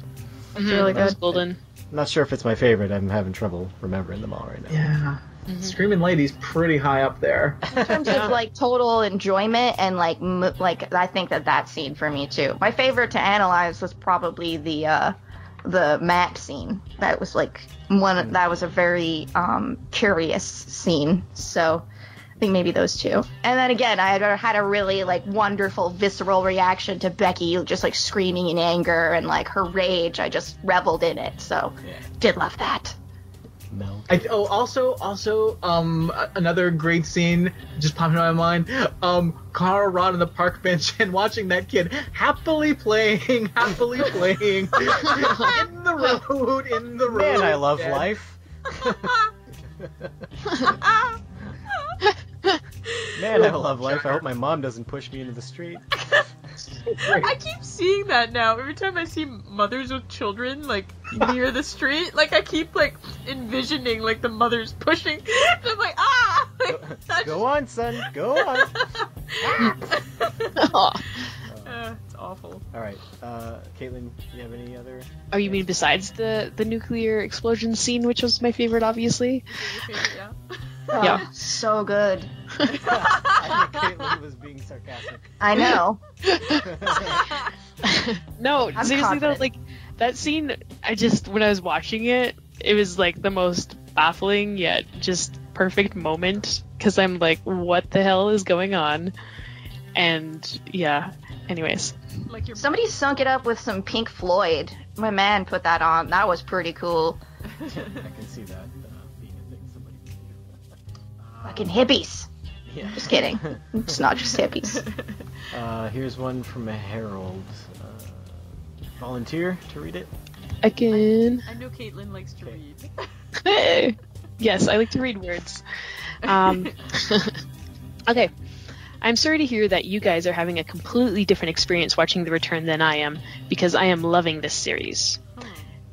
It's really That was good. golden. I'm not sure if it's my favorite. I'm having trouble remembering them all right now. yeah. Screaming Lady's pretty high up there. In terms of like total enjoyment and like I think that scene for me too. My favorite to analyze was probably the Matt scene. That was like that was a very curious scene. So I think maybe those two. And then again, I had a really like wonderful visceral reaction to Becky just like screaming in anger and like her rage. I just reveled in it. So did love that. Mel. Also, another great scene just popped into my mind. Carl Rod on the park bench and watching that kid happily playing in the road. Man, I love life. Man, I love life. I hope my mom doesn't push me into the street. I keep seeing that now. Every time I see mothers with children, like, near the street, like, I keep, like, envisioning, like, the mothers pushing. And I'm like, ah! Like, Go on, son. Go on. it's awful. All right. Caitlin, do you have any other? Oh, you mean besides the nuclear explosion scene, which was my favorite, obviously? Your favorite, yeah. Yeah. So good. I think Caitlin was being sarcastic. I know. No, I'm seriously though, confident. like that scene, when I was watching it, it was like the most baffling yet just perfect moment because I'm like, what the hell is going on? And yeah, anyways. Like your Somebody sunk it up with some Pink Floyd. My man put that on. That was pretty cool. I can see that being a thing somebody can do. Fucking hippies. Yeah. Just kidding. It's not just hippies. Here's one from a Herald. Volunteer to read it? I can. I know Caitlin likes to read. Hey. Yes, I like to read words. Okay. I'm sorry to hear that you guys are having a completely different experience watching The Return than I am, because I am loving this series.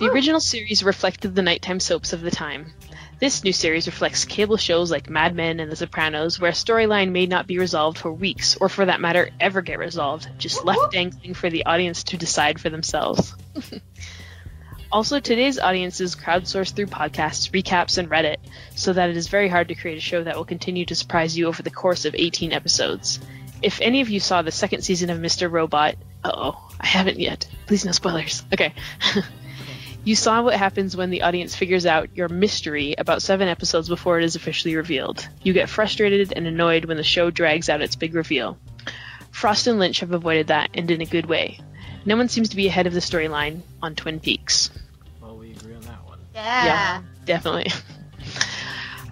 The original series reflected the nighttime soaps of the time. This new series reflects cable shows like Mad Men and The Sopranos, where a storyline may not be resolved for weeks, or for that matter, ever get resolved, just left dangling for the audience to decide for themselves. Also, today's audiences crowdsource through podcasts, recaps, and Reddit, so that it is very hard to create a show that will continue to surprise you over the course of 18 episodes. If any of you saw the second season of Mr. Robot... I haven't yet. Please no spoilers. Okay. You saw what happens when the audience figures out your mystery about 7 episodes before it is officially revealed. You get frustrated and annoyed when the show drags out its big reveal. Frost and Lynch have avoided that, and in a good way. No one seems to be ahead of the storyline on Twin Peaks. Well, we agree on that one. Yeah. Definitely.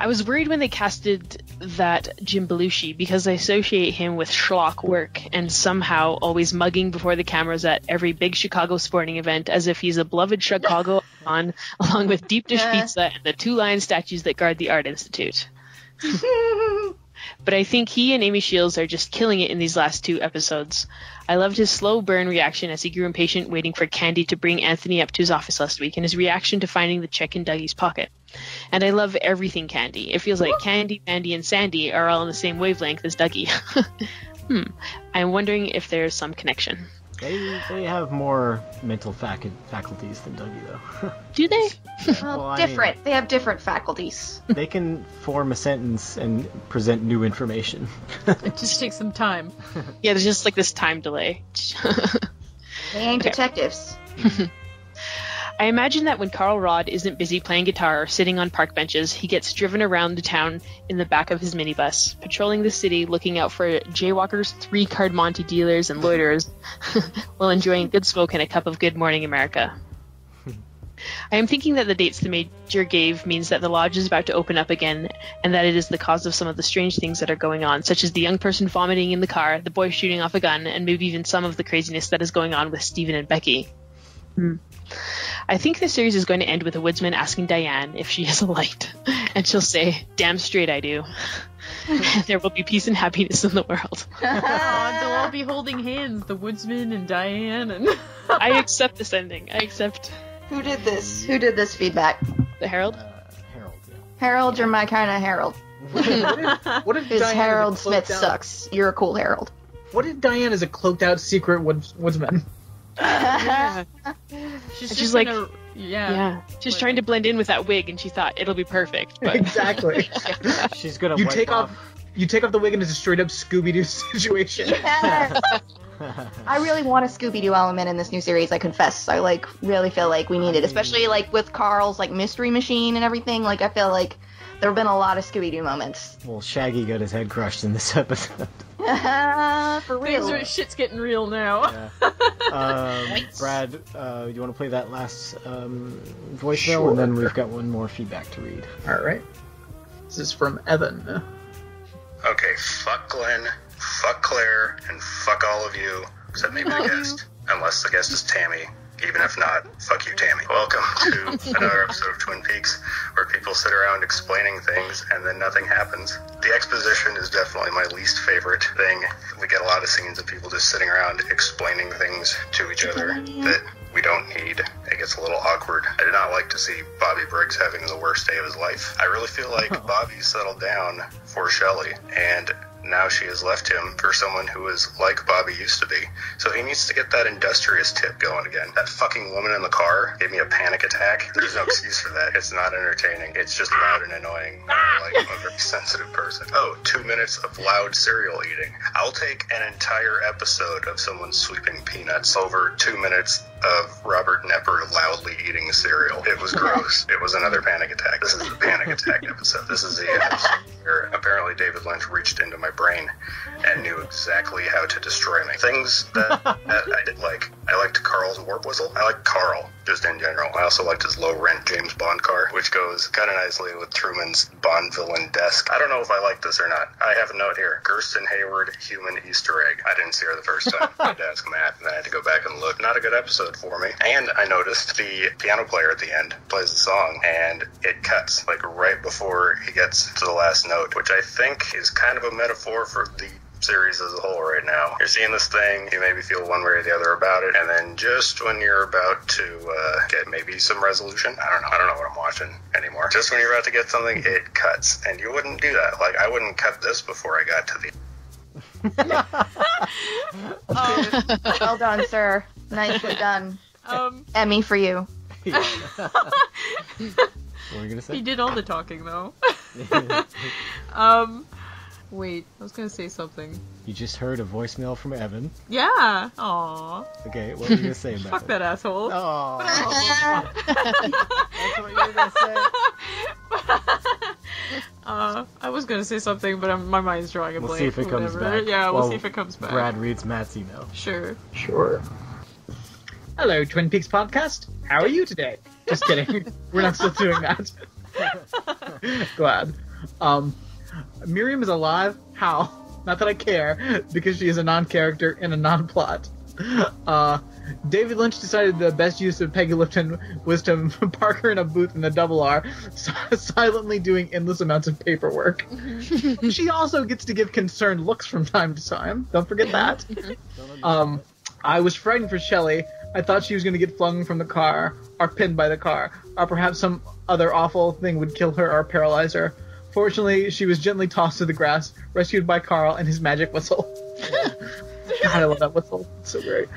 I was worried when they casted that Jim Belushi because I associate him with schlock work and somehow always mugging before the cameras at every big Chicago sporting event as if he's a beloved Chicago icon, along with deep dish pizza and the 2 lion statues that guard the Art Institute. But I think he and Amy Shields are just killing it in these last 2 episodes. I loved his slow burn reaction as he grew impatient waiting for Candy to bring Anthony up to his office last week, and his reaction to finding the check in Dougie's pocket. And I love everything Candy. It feels like Candy, Mandy, and Sandy are all on the same wavelength as Dougie. I'm wondering if there's some connection. They have more mental faculties than Dougie, though. Do they? Well, different. They have different faculties. They can form a sentence and present new information. It just takes some time. Yeah, there's just like this time delay. They ain't detectives. I imagine that when Carl Rod isn't busy playing guitar or sitting on park benches, he gets driven around the town in the back of his minibus, patrolling the city, looking out for jaywalkers, 3-card Monte dealers, and loiterers, while enjoying good smoke and a cup of Good Morning America. I am thinking that the dates the Major gave means that the lodge is about to open up again, and that it is the cause of some of the strange things that are going on, such as the young person vomiting in the car, the boy shooting off a gun, and maybe even some of the craziness that is going on with Stephen and Becky. I think this series is going to end with a woodsman asking Diane if she has a light, and she'll say, "Damn straight I do." There will be peace and happiness in the world. They'll all be holding hands, the woodsman and Diane, and... I accept this ending. I accept. Who did this? Who did this feedback? The Herald? Harold, yeah. Harold, you're my kind of Harold. What if Because Diane Harold is a cloaked Smith out- sucks. You're a cool Harold. What if Diane is a cloaked out secret woodsman? Yeah. She's She's just like- gonna... Yeah. She's trying to blend in with that wig, and she thought it'll be perfect. But Exactly. She's gonna You wipe take off the wig and it's a straight up Scooby-Doo situation. Yes. I really want a Scooby-Doo element in this new series, I confess. I really feel like we need it, especially with Carl's mystery machine and everything. I feel like there have been a lot of Scooby-Doo moments. Well, Shaggy got his head crushed in this episode. For real. Shit's getting real now. Yeah. Brad, you want to play that last voicemail? Sure. And then we've got one more feedback to read. Alright. This is from Evan. Okay, fuck Glenn, fuck Claire, and fuck all of you, except maybe the guest. Unless the guest is Tammy. Even if not, fuck you, Tammy. Welcome to another episode of Twin Peaks, where people sit around explaining things and then nothing happens. The exposition is definitely my least favorite thing. We get a lot of scenes of people just sitting around explaining things to each other that we don't need. It gets a little awkward. I did not like to see Bobby Briggs having the worst day of his life. I really feel like Bobby settled down for Shelley, and now she has left him for someone who is like Bobby used to be. So he needs to get that industrious tip going again. That fucking woman in the car gave me a panic attack. There's no excuse for that. It's not entertaining. It's just loud and annoying. I'm a very sensitive person. 2 minutes of loud cereal eating. I'll take an entire episode of someone sweeping peanuts over 2 minutes of Robert Nepper loudly eating cereal. It was gross. It was another panic attack. This is the panic attack episode. This is the episode where apparently David Lynch reached into my brain and knew exactly how to destroy me. Things that I did like. I liked Carl's warp whistle. I like Carl, just in general. I also liked his low-rent James Bond car, which goes kind of nicely with Truman's Bond villain desk. I don't know if I like this or not. I have a note here. Gersten Hayward, human Easter egg. I didn't see her the first time. I had to ask Matt, and then I had to go back and look. Not a good episode for me. And I noticed the piano player at the end plays the song, and it cuts, right before he gets to the last note, which I think is kind of a metaphor for the series as a whole right now. You're seeing this thing, you maybe feel one way or the other about it, and then just when you're about to get maybe some resolution, I don't know what I'm watching anymore. Just when you're about to get something, it cuts. And you wouldn't do that. Like, I wouldn't cut this before I got to the... Well done, sir. Nicely done. Emmy for you. What were you gonna say? He did all the talking, though. Wait, I was gonna say something. You just heard a voicemail from Evan. Yeah. Aww. Okay, what were you gonna say about Fuck it? that asshole. Oh. That's what you were gonna say? I was gonna say something, but my mind's drawing a We'll blank. see if it comes Whatever. back. Yeah, we'll Well, see if it comes back. Brad reads Matt's email. Sure. Sure. Hello, Twin Peaks podcast. How are you today? Just kidding. We're not still doing that. Glad. Miriam is alive. How? Not that I care, because she is a non-character in a non-plot. David Lynch decided the best use of Peggy Lipton was to park her in a booth in the Double R, silently doing endless amounts of paperwork. She also gets to give concerned looks from time to time. Don't forget that. I was frightened for Shelley. I thought she was going to get flung from the car, or pinned by the car, or perhaps some other awful thing would kill her or paralyze her. Fortunately, she was gently tossed to the grass, rescued by Carl and his magic whistle. God, I love that whistle. It's so great.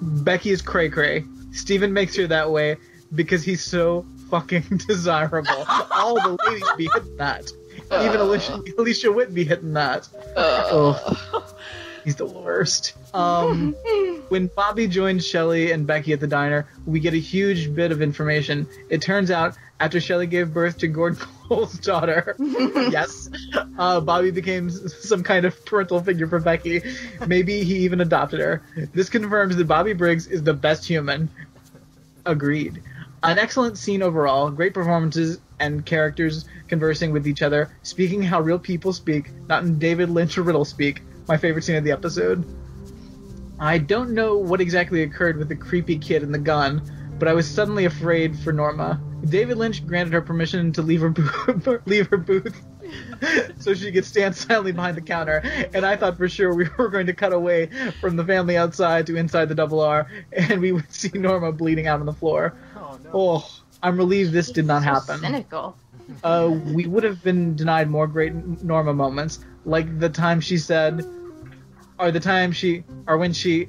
Becky is cray-cray. Steven makes her that way because he's so fucking desirable. All the ladies be hitting that. Even Alicia Witt be hitting that. He's the worst. When Bobby joins Shelley and Becky at the diner, we get a huge bit of information. It turns out, after Shelley gave birth to Gordon Cole's daughter, yes, Bobby became some kind of parental figure for Becky. Maybe he even adopted her. This confirms that Bobby Briggs is the best human. Agreed. An excellent scene overall, great performances and characters conversing with each other, speaking how real people speak, not in David Lynch riddle speak. My favorite scene of the episode. I don't know what exactly occurred with the creepy kid and the gun, but I was suddenly afraid for Norma. David Lynch granted her permission to leave her booth so she could stand silently behind the counter, and I thought for sure we were going to cut away from the family outside to inside the Double R, and we would see Norma bleeding out on the floor. Oh, no. Oh, I'm relieved this did not happen. Cynical. We would have been denied more great Norma moments, like the time she said, or when she...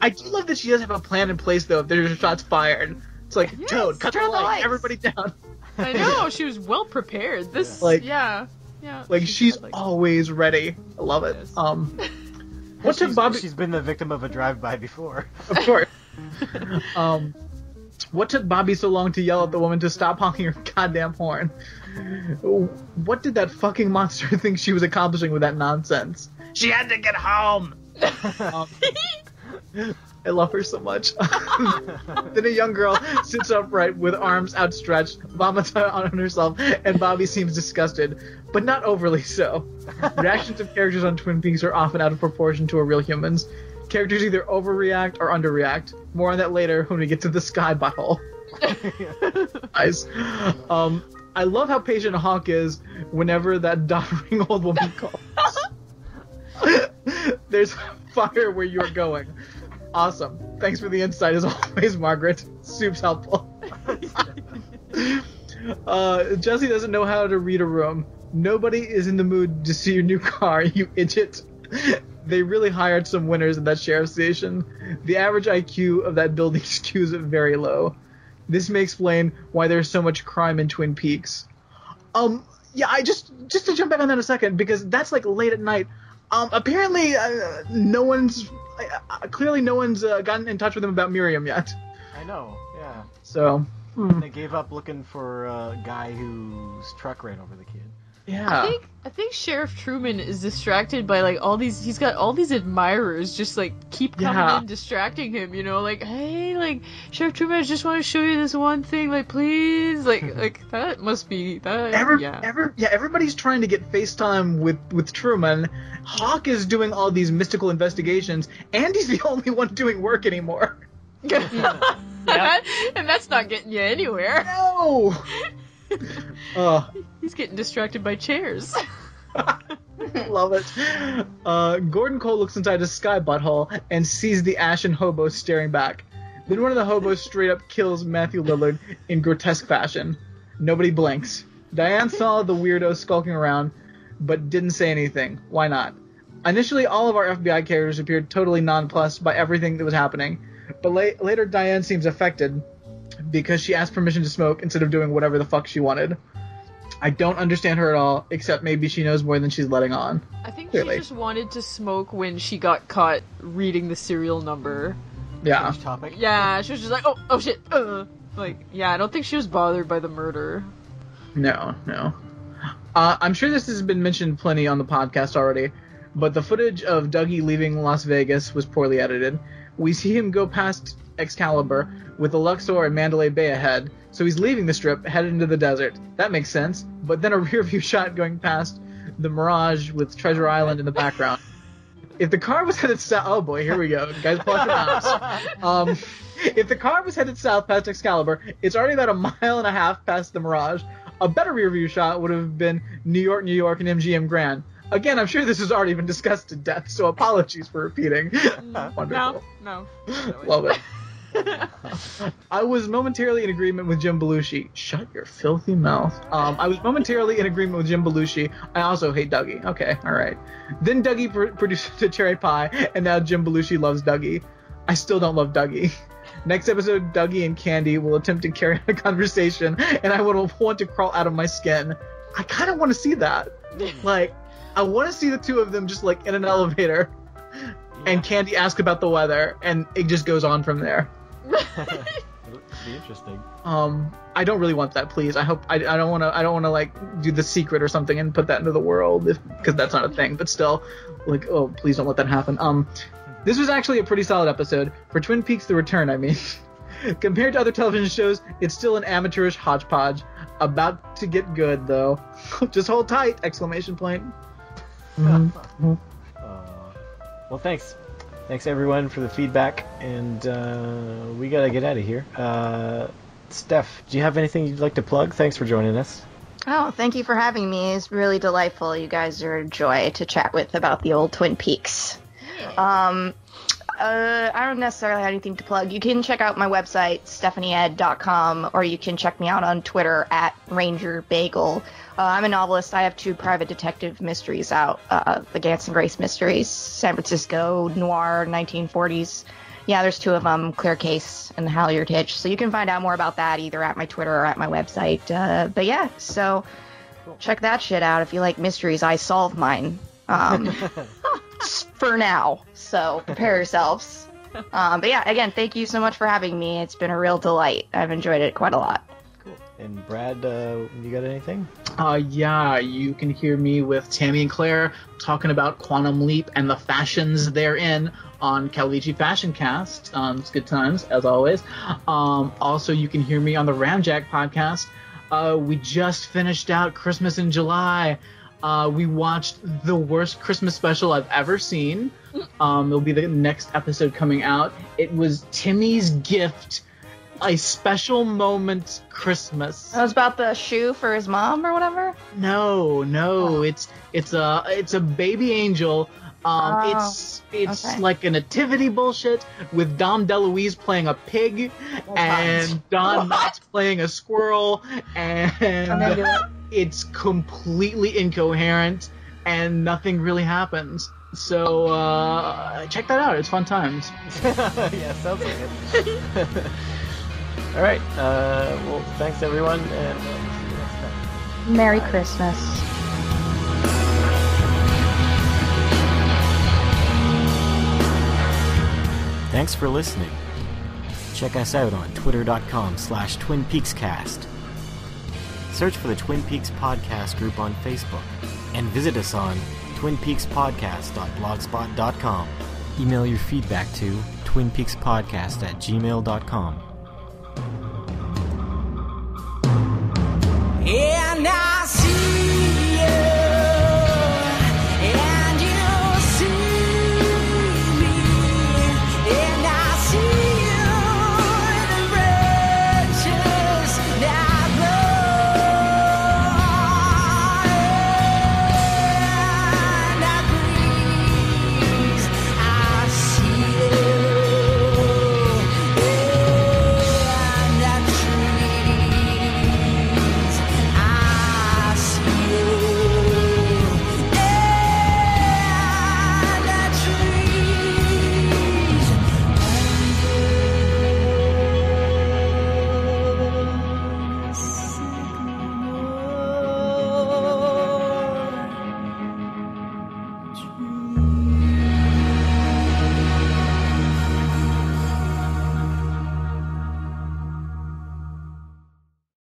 I do love that she does have a plan in place, though, if there's shots fired. It's like, Yes, Toad, cut the turn the light, lights. everybody down. I know, she was well prepared. This, Like- yeah. Like, she's like- always ready. I love it. Yes. What took Bobby... She's been the victim of a drive-by before. Of course. What took Bobby so long to yell at the woman to stop honking her goddamn horn? What did that fucking monster think she was accomplishing with that nonsense? She had to get home! I love her so much. Then a young girl sits upright with arms outstretched, vomits on herself, and Bobby seems disgusted, but not overly so. Reactions of characters on Twin Peaks are often out of proportion to a real human's. Characters either overreact or underreact. More on that later when we get to the sky butthole. Nice. I love how patient Hawk is whenever that doddering old woman calls. There's fire where you're going. Awesome. Thanks for the insight as always, Margaret. Soup's helpful. Jesse doesn't know how to read a room. Nobody is in the mood to see your new car, you idiot. They really hired some winners at that sheriff's station. The average IQ of that building skews very low. This may explain why there's so much crime in Twin Peaks. Yeah, I just to jump back on that a second, because that's like late at night. Apparently, no one's gotten in touch with him about Miriam yet. I know, yeah. So, They gave up looking for a guy whose truck ran over the kid. yeah. I think Sheriff Truman is distracted by like all these. He's got all these admirers just like keep coming Yeah. in, distracting him. You know, like hey, like Sheriff Truman, I just want to show you this one thing, like please, like that must be that. Everybody's trying to get FaceTime with Truman. Hawk is doing all these mystical investigations, and he's the only one doing work anymore. And that's not getting you anywhere. No. He's getting distracted by chairs. Love it. Gordon Cole looks inside his sky butthole and sees the ashen hobo staring back. Then one of the hobos straight up kills Matthew Lillard in grotesque fashion. Nobody blinks. Diane saw the weirdo skulking around, but didn't say anything. Why not? Initially, all of our FBI characters appeared totally nonplussed by everything that was happening, but later Diane seems affected because she asked permission to smoke instead of doing whatever the fuck she wanted. I don't understand her at all, except maybe she knows more than she's letting on. I think Clearly. she just wanted to smoke when she got caught reading the serial number. Yeah. Change topic. Yeah, she was just like, oh shit. Like, yeah, I don't think she was bothered by the murder. No. I'm sure this has been mentioned plenty on the podcast already, but the footage of Dougie leaving Las Vegas was poorly edited. We see him go past Excalibur with the Luxor and Mandalay Bay ahead, so he's leaving the strip, headed into the desert. That makes sense, but then a rear view shot going past the Mirage with Treasure Island in the background. If the car was headed south... Oh boy, here we go. Guys, pluck your mouse. If the car was headed south past Excalibur, it's already about 1.5 miles past the Mirage. A better rear view shot would have been New York, and MGM Grand. Again, I'm sure this has already been discussed to death, so apologies for repeating. Wonderful. No. Love it. I was momentarily in agreement with Jim Belushi. Shut your filthy mouth. I was momentarily in agreement with Jim Belushi. I also hate Dougie. Okay, alright. Then Dougie produced a cherry pie, and now Jim Belushi loves Dougie. I still don't love Dougie. Next episode, Dougie and Candy will attempt to carry on a conversation, and I will want to crawl out of my skin. I kind of want to see that. Like, I want to see the two of them just, like, in an elevator, and Candy ask about the weather, and it just goes on from there. It'd be interesting. I don't really want that, please. I hope I don't want to like do The Secret or something and put that into the world because that's not a thing. But still, like, oh, please don't let that happen. This was actually a pretty solid episode for Twin Peaks: The Return. I mean, compared to other television shows, it's still an amateurish hodgepodge. About to get good though. Just hold tight! Exclamation point. Well, thanks. Thanks everyone for the feedback, and we gotta get out of here. Steph, do you have anything you'd like to plug? Thanks for joining us. Oh, thank you for having me. It's really delightful. You guys are a joy to chat with about the old Twin Peaks. I don't necessarily have anything to plug. You can check out my website, stephanieed.com, or you can check me out on Twitter at RangerBagel. I'm a novelist. I have 2 private detective mysteries out. The Gantz and Grace mysteries, San Francisco noir 1940s. Yeah, there's 2 of them, Clear Case and The Halyard Hitch. So you can find out more about that either at my Twitter or at my website. But yeah, so check that shit out if you like mysteries. I solve mine. For now. So prepare yourselves. But yeah, again, thank you so much for having me. It's been a real delight. I've enjoyed it quite a lot. Cool. And Brad, you got anything? Yeah, you can hear me with Tammy and Claire talking about Quantum Leap and the fashions therein on Calvici Fashion Cast. It's good times, as always. Also, you can hear me on the Ramjack podcast. We just finished out Christmas in July. We watched the worst Christmas special I've ever seen. It'll be the next episode coming out. It was Timmy's Gift, a special moment Christmas. That was about the shoe for his mom or whatever? No, Oh. it's a baby angel. It's okay. like a nativity bullshit with Dom DeLuise playing a pig and Don Knotts playing a squirrel, and it's completely incoherent and nothing really happens. So check that out. It's fun times. Yeah, sounds like it. All right. Well, thanks everyone, and see you next time. Merry Christmas. Thanks for listening. Check us out on twitter.com/TwinPeaksCast. Search for the Twin Peaks Podcast group on Facebook, and visit us on twinpeakspodcast.blogspot.com. Email your feedback to twinpeakspodcast@gmail.com. Yeah.